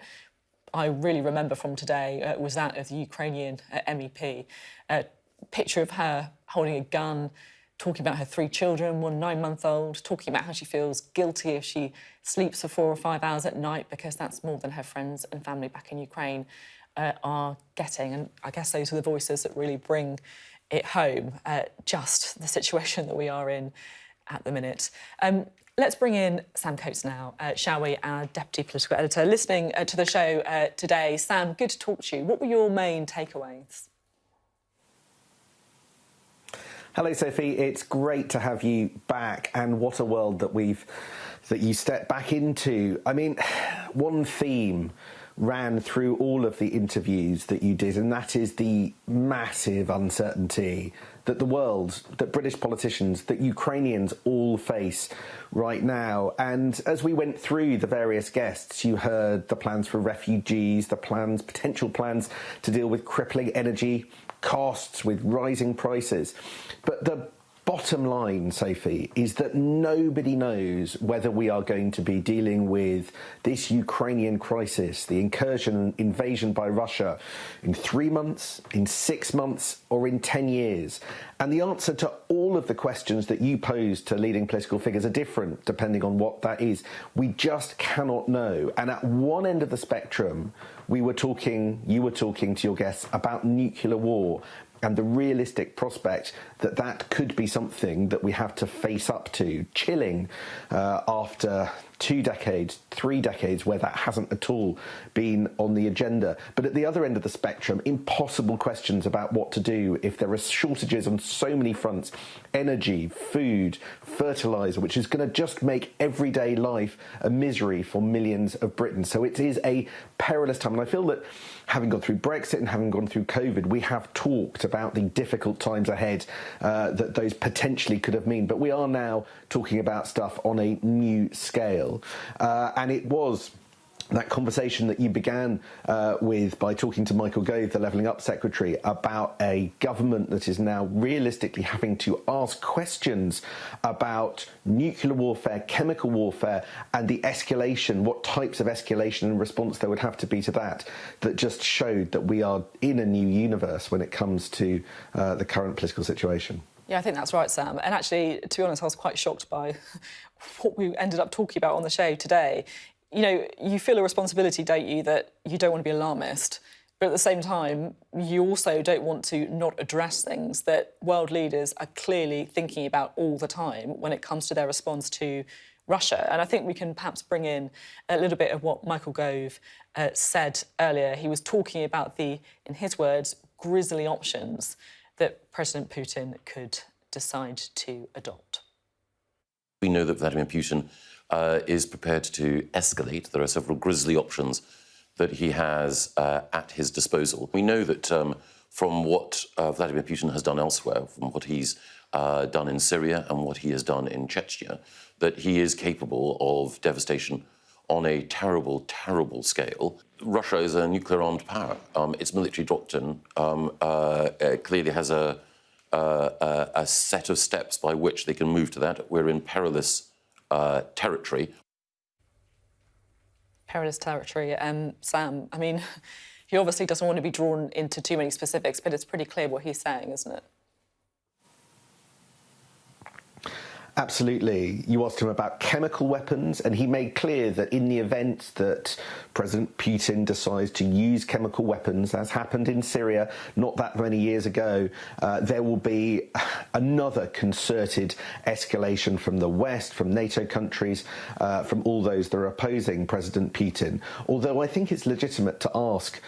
I really remember from today was that of the Ukrainian MEP. A picture of her holding a gun, talking about her 3 children, one 9-month-old, talking about how she feels guilty if she sleeps for 4 or 5 hours at night because that's more than her friends and family back in Ukraine are getting. And I guess those are the voices that really bring it home, just the situation that we are in at the minute. Let's bring in Sam Coates now, shall we, our Deputy Political Editor. Listening to the show today. Sam, good to talk to you. What were your main takeaways?
Hello, Sophie. It's great to have you back, and what a world that you stepped back into. I mean, one theme ran through all of the interviews that you did, and that is the massive uncertainty that the world, that British politicians, that Ukrainians all face right now. And as we went through the various guests, you heard the plans for refugees, the potential plans to deal with crippling energy costs, with rising prices. But the bottom line, Sophie, is that nobody knows whether we are going to be dealing with this Ukrainian crisis, the incursion and invasion by Russia, in 3 months, in 6 months, or in 10 years. And the answer to all of the questions that you pose to leading political figures are different depending on what that is. We just cannot know. And at one end of the spectrum, you were talking to your guests about nuclear war and the realistic prospect that that could be something that we have to face up to. Chilling after 2 decades, 3 decades where that hasn't at all been on the agenda. But at the other end of the spectrum, impossible questions about what to do if there are shortages on so many fronts: energy, food, fertiliser, which is going to just make everyday life a misery for millions of Britons. So it is a perilous time. And I feel that having gone through Brexit and having gone through COVID, we have talked about the difficult times ahead that those potentially could have meant. But we are now talking about stuff on a new scale. And it was that conversation that you began with by talking to Michael Gove, the Levelling Up Secretary, about a government that is now realistically having to ask questions about nuclear warfare, chemical warfare, and the escalation, what types of escalation and response there would have to be to that, that just showed that we are in a new universe when it comes to the current political situation.
Yeah, I think that's right, Sam. And actually, to be honest, I was quite shocked by what we ended up talking about on the show today. You know, you feel a responsibility, don't you, that you don't want to be alarmist, but at the same time, you also don't want to not address things that world leaders are clearly thinking about all the time when it comes to their response to Russia. And I think we can perhaps bring in a little bit of what Michael Gove said earlier. He was talking about the, in his words, grisly options that President Putin could decide to adopt.
We know that Vladimir Putin is prepared to escalate. There are several grisly options that he has at his disposal. We know that from what Vladimir Putin has done elsewhere, from what he's done in Syria and what he has done in Chechnya, that he is capable of devastation on a terrible, terrible scale. Russia is a nuclear-armed power. Its military doctrine clearly has a set of steps by which they can move to that. We're in perilous territory.
Perilous territory. Sam, I mean, he obviously doesn't want to be drawn into too many specifics, but it's pretty clear what he's saying, isn't it?
Absolutely. You asked him about chemical weapons, and he made clear that in the event that President Putin decides to use chemical weapons, as happened in Syria not that many years ago, there will be another concerted escalation from the West, from NATO countries, from all those that are opposing President Putin. Although I think it's legitimate to ask,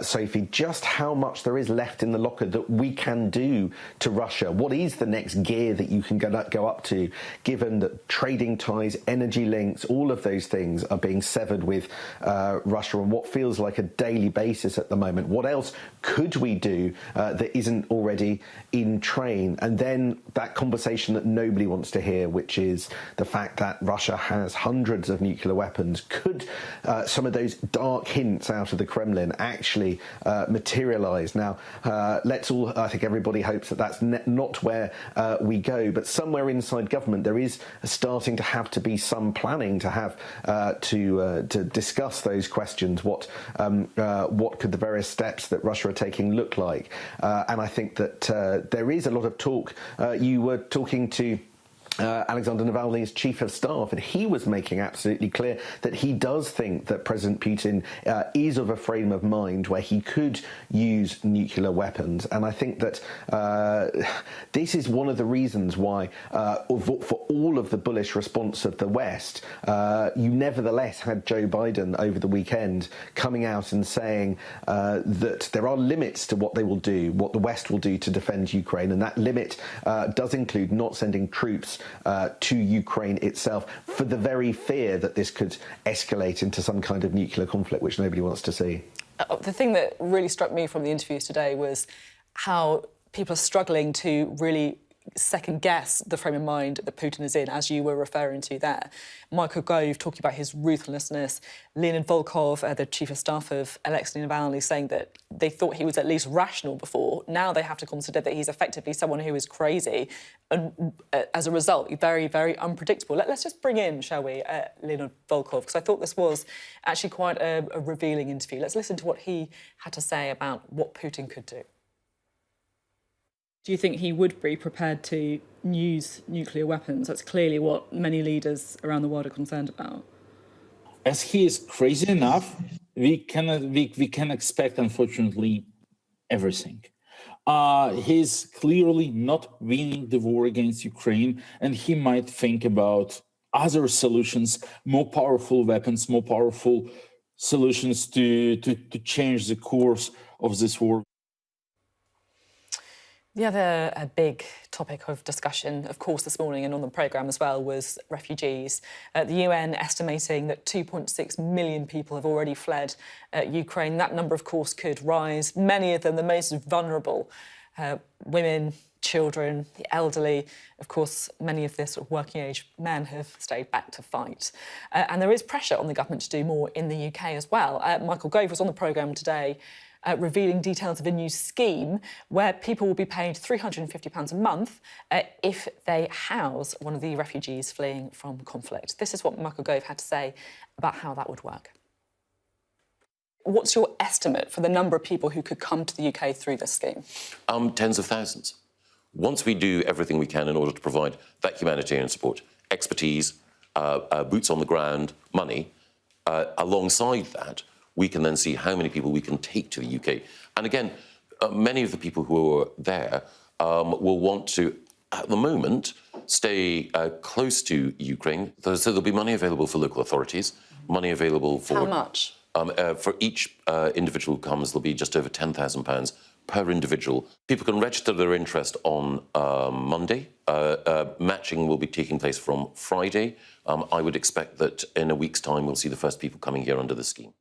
Sophie, just how much there is left in the locker that we can do to Russia. What is the next gear that you can go up to, given that trading ties, energy links, all of those things are being severed with Russia on what feels like a daily basis at the moment? What else could we do that isn't already in train? And then that conversation that nobody wants to hear, which is the fact that Russia has hundreds of nuclear weapons. Could some of those dark hints out of the Kremlin actually materialise? Now, let's all, I think everybody hopes that that's not where we go, but somewhere inside government there is starting to have to be some planning to have to discuss those questions. What could the various steps that Russia are taking look like? And I think that there is a lot of talk. You were talking to Alexander Navalny's chief of staff, and he was making absolutely clear that he does think that President Putin is of a frame of mind where he could use nuclear weapons. And I think that this is one of the reasons why, for all of the bullish response of the West, you nevertheless had Joe Biden over the weekend coming out and saying that there are limits to what they will do, what the West will do to defend Ukraine, and that limit does include not sending troops to Ukraine itself, for the very fear that this could escalate into some kind of nuclear conflict, which nobody wants to see.
The thing that really struck me from the interviews today was how people are struggling to really second-guess the frame of mind that Putin is in, as you were referring to there. Michael Gove talking about his ruthlessness, Leonard Volkov, the chief of staff of Alexei Navalny, saying that they thought he was at least rational before. Now they have to consider that he's effectively someone who is crazy, and as a result, very, very unpredictable. Let's just bring in, shall we, Leonard Volkov, because I thought this was actually quite a revealing interview. Let's listen to what he had to say about what Putin could do. Do you think he would be prepared to use nuclear weapons? That's clearly what many leaders around the world are concerned about.
As he is crazy enough, we can expect, unfortunately, everything. He's clearly not winning the war against Ukraine, and he might think about other solutions, more powerful weapons, more powerful solutions to change the course of this war.
The other big topic of discussion, of course, this morning and on the programme as well, was refugees. The UN estimating that 2.6 million people have already fled Ukraine. That number, of course, could rise. Many of them, the most vulnerable, women, children, the elderly. Of course, many of the sort of working-age men have stayed back to fight. And there is pressure on the government to do more in the UK as well. Michael Gove was on the programme today, revealing details of a new scheme where people will be paid £350 a month if they house one of the refugees fleeing from conflict. This is what Michael Gove had to say about how that would work. What's your estimate for the number of people who could come to the UK through this scheme?
Tens of thousands. Once we do everything we can in order to provide that humanitarian support, expertise, boots on the ground, money, alongside that, we can then see how many people we can take to the UK. And again, many of the people who are there will want to, at the moment, stay close to Ukraine. So there'll be money available for local authorities, money available for...
How much?
For each individual who comes, there'll be just over £10,000 per individual. People can register their interest on Monday. Matching will be taking place from Friday. I would expect that in a week's time, we'll see the first people coming here under the scheme.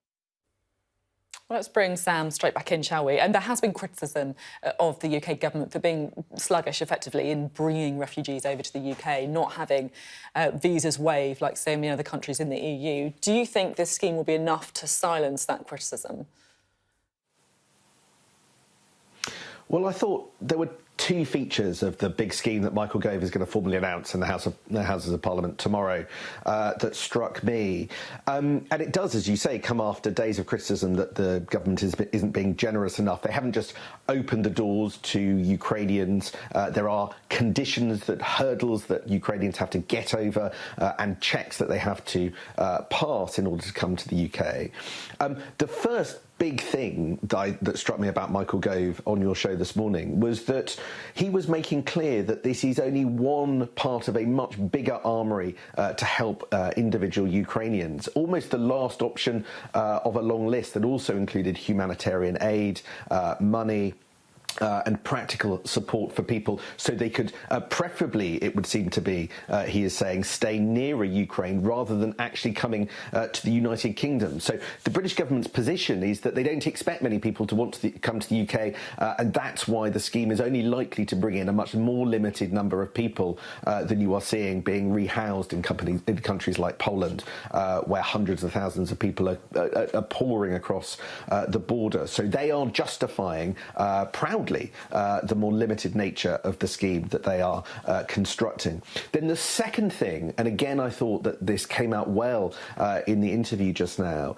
Well, let's bring Sam straight back in, shall we? And there has been criticism of the UK government for being sluggish, effectively, in bringing refugees over to the UK, not having visas waived like so many other countries in the EU. Do you think this scheme will be enough to silence that criticism?
Well, I thought there were two features of the big scheme that Michael Gove is going to formally announce in the Houses of Parliament tomorrow that struck me. And it does, as you say, come after days of criticism that the government isn't being generous enough. They haven't just opened the doors to Ukrainians. There are conditions, hurdles that Ukrainians have to get over and checks that they have to pass in order to come to the UK. The first big thing that struck me about Michael Gove on your show this morning was that he was making clear that this is only one part of a much bigger armoury to help individual Ukrainians, almost the last option of a long list that also included humanitarian aid, money, and practical support for people so they could, preferably, it would seem to be, he is saying, stay nearer Ukraine rather than actually coming to the United Kingdom. So the British government's position is that they don't expect many people to want to come to the UK, and that's why the scheme is only likely to bring in a much more limited number of people than you are seeing being rehoused in countries like Poland, where hundreds of thousands of people are pouring across the border. So they are justifying proudly the more limited nature of the scheme that they are constructing. Then the second thing, and again I thought that this came out well in the interview just now,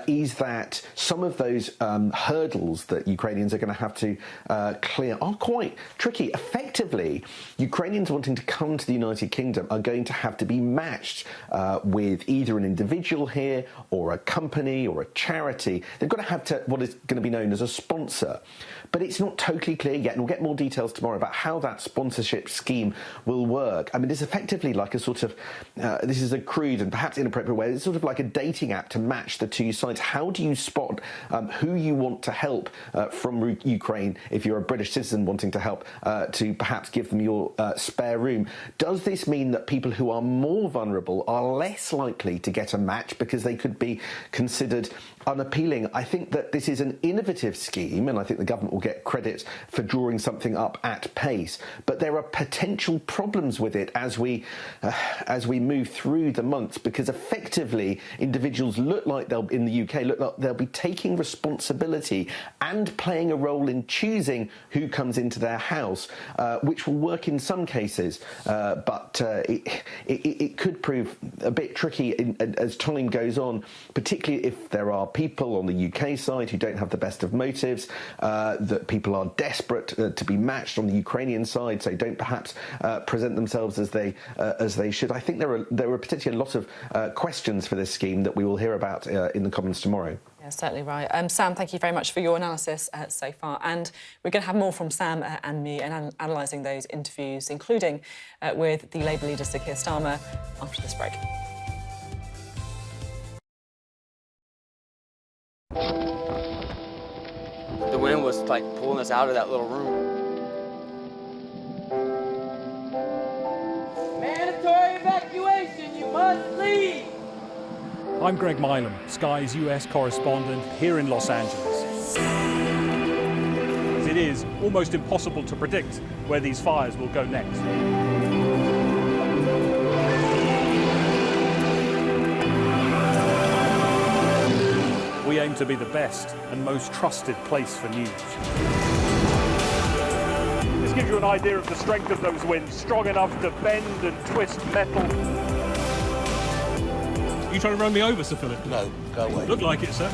is that some of those hurdles that Ukrainians are going to have to clear are quite tricky. Effectively, Ukrainians wanting to come to the United Kingdom are going to have to be matched with either an individual here or a company or a charity. They've got to have what is going to be known as a sponsor. But it's not totally clear yet, and we'll get more details tomorrow about how that sponsorship scheme will work. I mean, it's effectively like a sort of, this is a crude and perhaps inappropriate way, it's sort of like a dating app to match the two sides. How do you spot who you want to help from Ukraine if you're a British citizen wanting to help to perhaps give them your spare room? Does this mean that people who are more vulnerable are less likely to get a match because they could be considered unappealing? I think that this is an innovative scheme, and I think the government will get credit for drawing something up at pace. But there are potential problems with it as we move through the months, because effectively individuals look like in the UK look like they'll be taking responsibility and playing a role in choosing who comes into their house, which will work in some cases, but it could prove a bit tricky as time goes on, particularly if there are people on the UK side who don't have the best of motives, that people are desperate to be matched on the Ukrainian side, so don't perhaps present themselves as they should. I think there are particularly a lot of questions for this scheme that we will hear about in the Commons tomorrow.
Yeah, certainly right. Sam, thank you very much for your analysis so far. And we're going to have more from Sam and me and analysing those interviews, including with the Labour leader, Sir Keir Starmer, after this break.
The wind was like pulling us out of that little room. Mandatory evacuation, you must leave!
I'm Greg Milam, Sky's US correspondent here in Los Angeles. It is almost impossible to predict where these fires will go next. We aim to be the best and most trusted place for news. This gives you an idea of the strength of those winds, strong enough to bend and twist metal. You trying to run me over, Sir Philip?
No, go away.
Look like it, sir.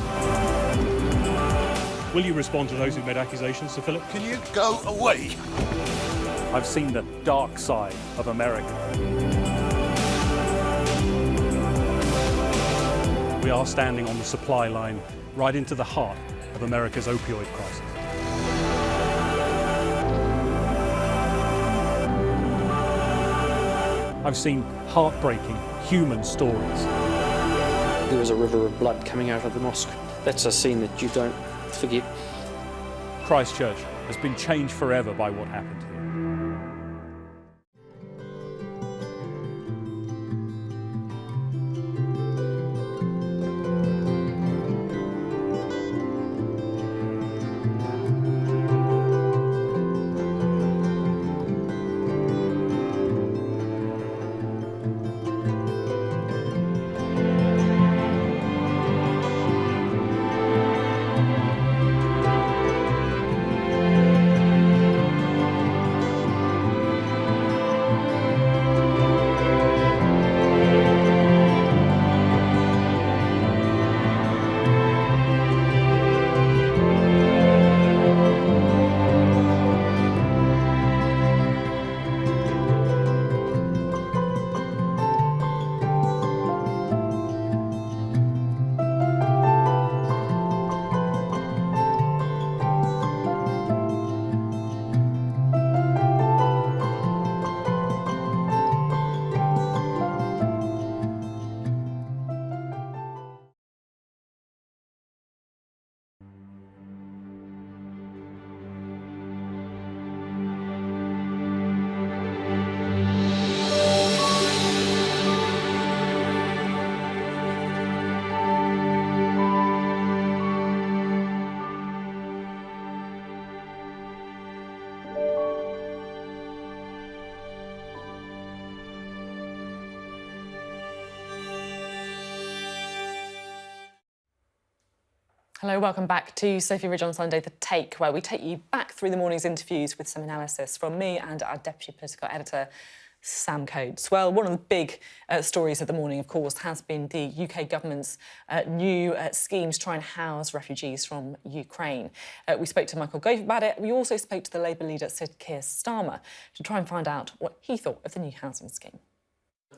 Will you respond to those who made accusations, Sir Philip?
Can you go away?
I've seen the dark side of America. We are standing on the supply line right into the heart of America's opioid crisis. I've seen heartbreaking human stories.
There was a river of blood coming out of the mosque. That's a scene that you don't forget.
Christchurch has been changed forever by what happened here.
Hello, welcome back to Sophie Ridge on Sunday, The Take, where we take you back through the morning's interviews with some analysis from me and our Deputy Political Editor, Sam Coates. Well, one of the big stories of the morning, of course, has been the UK government's new scheme to try and house refugees from Ukraine. We spoke to Michael Gove about it. We also spoke to the Labour leader, Sir Keir Starmer, to try and find out what he thought of the new housing scheme.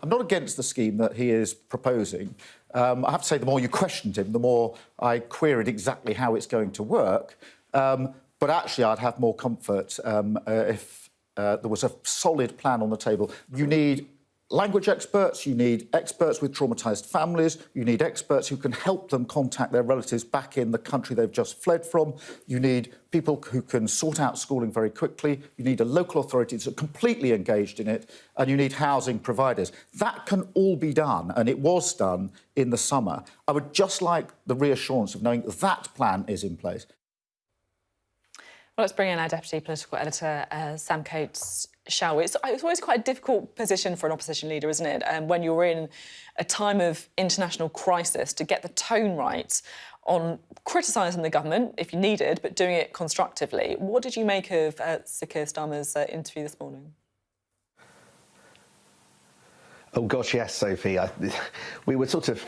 I'm not against the scheme that he is proposing. I have to say, the more you questioned him, the more I queried exactly how it's going to work. But actually, I'd have more comfort if there was a solid plan on the table. You need language experts, you need experts with traumatised families, you need experts who can help them contact their relatives back in the country they've just fled from, you need people who can sort out schooling very quickly, you need a local authority that's completely engaged in it, and you need housing providers. That can all be done, and it was done in the summer. I would just like the reassurance of knowing that plan is in place.
Well, let's bring in our Deputy Political Editor, Sam Coates, shall we? It's always quite a difficult position for an opposition leader, isn't it? When you're in a time of international crisis, to get the tone right on criticising the government, if you needed, but doing it constructively. What did you make of Sir Keir Starmer's interview this morning?
Oh, gosh, yes, Sophie. We were sort of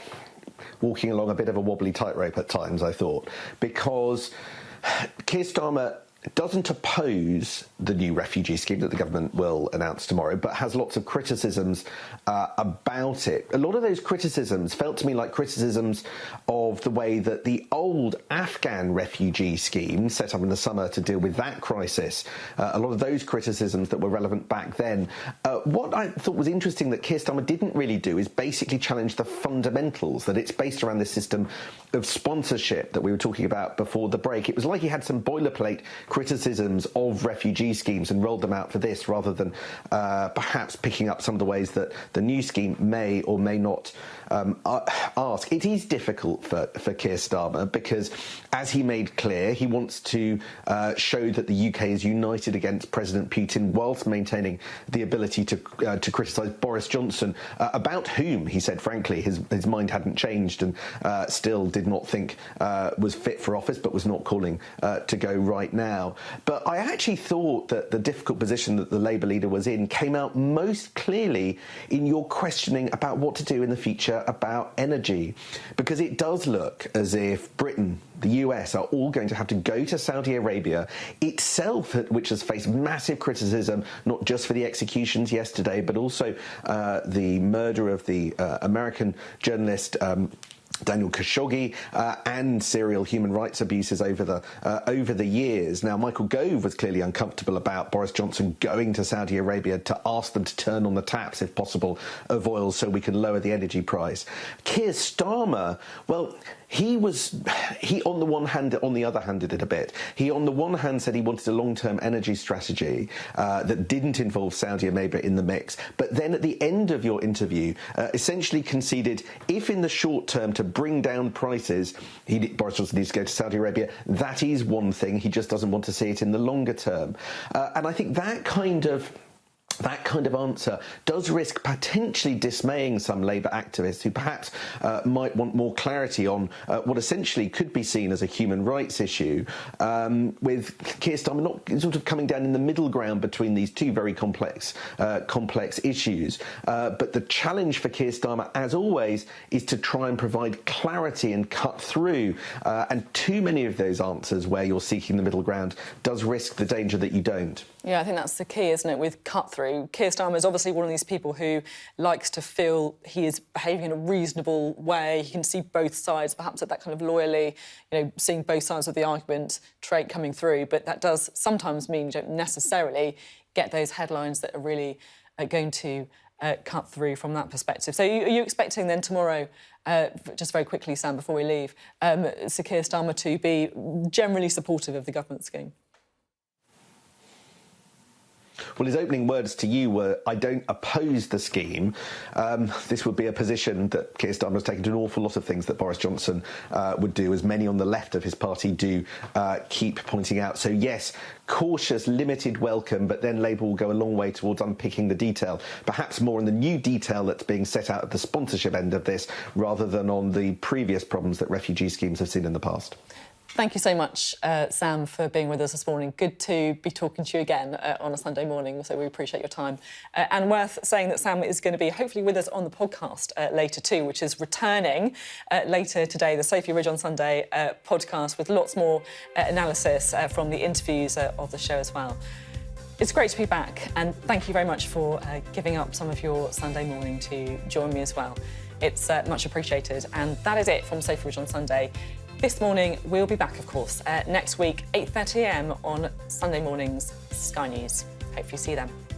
walking along a bit of a wobbly tightrope at times, I thought, because Keir Starmer doesn't oppose the new refugee scheme that the government will announce tomorrow, but has lots of criticisms about it. A lot of those criticisms felt to me like criticisms of the way that the old Afghan refugee scheme, set up in the summer to deal with that crisis, a lot of those criticisms that were relevant back then. What I thought was interesting that Keir Starmer didn't really do is basically challenge the fundamentals, that it's based around this system of sponsorship that we were talking about before the break. It was like he had some boilerplate criticisms of refugee schemes and rolled them out for this, rather than perhaps picking up some of the ways that the new scheme may or may not ask. It is difficult for Keir Starmer because, as he made clear, he wants to show that the UK is united against President Putin whilst maintaining the ability to criticise Boris Johnson, about whom, he said frankly, his mind hadn't changed and still did not think was fit for office, but was not calling to go right now. But I actually thought that the difficult position that the Labour leader was in came out most clearly in your questioning about what to do in the future about energy, because it does look as if Britain, the US, are all going to have to go to Saudi Arabia itself, which has faced massive criticism, not just for the executions yesterday, but also the murder of the American journalist Daniel Khashoggi, and serial human rights abuses over the years. Now, Michael Gove was clearly uncomfortable about Boris Johnson going to Saudi Arabia to ask them to turn on the taps, if possible, of oil so we can lower the energy price. Keir Starmer, well, he on the one hand, on the other hand did it a bit. He on the one hand said he wanted a long-term energy strategy that didn't involve Saudi Arabia in the mix, but then at the end of your interview essentially conceded if in the short term to bring down prices, Boris Johnson needs to go to Saudi Arabia, that is one thing, he just doesn't want to see it in the longer term. And I think that kind of answer does risk potentially dismaying some Labour activists who perhaps might want more clarity on what essentially could be seen as a human rights issue, with Keir Starmer not sort of coming down in the middle ground between these two very complex issues. But the challenge for Keir Starmer, as always, is to try and provide clarity and cut through. And too many of those answers where you're seeking the middle ground does risk the danger that you don't.
Yeah, I think that's the key, isn't it, with cut-through. Keir Starmer is obviously one of these people who likes to feel he is behaving in a reasonable way. He can see both sides, perhaps at that kind of loyally, seeing both sides of the argument trait coming through. But that does sometimes mean you don't necessarily get those headlines that are really going to cut through from that perspective. So are you expecting then tomorrow, just very quickly, Sam, before we leave, Sir Keir Starmer to be generally supportive of the government scheme?
Well, his opening words to you were, I don't oppose the scheme. This would be a position that Keir Starmer has taken to an awful lot of things that Boris Johnson would do, as many on the left of his party do keep pointing out. So, yes, cautious, limited welcome, but then Labour will go a long way towards unpicking the detail, perhaps more on the new detail that's being set out at the sponsorship end of this, rather than on the previous problems that refugee schemes have seen in the past.
Thank you so much, Sam, for being with us this morning. Good to be talking to you again on a Sunday morning, so we appreciate your time. And worth saying that Sam is going to be hopefully with us on the podcast later too, which is returning later today, the Sophie Ridge on Sunday podcast, with lots more analysis from the interviews of the show as well. It's great to be back, and thank you very much for giving up some of your Sunday morning to join me as well. It's much appreciated. And that is it from Sophie Ridge on Sunday. This morning, we'll be back, of course, next week, 8:30 a.m. on Sunday mornings, Sky News. Hope you see you then.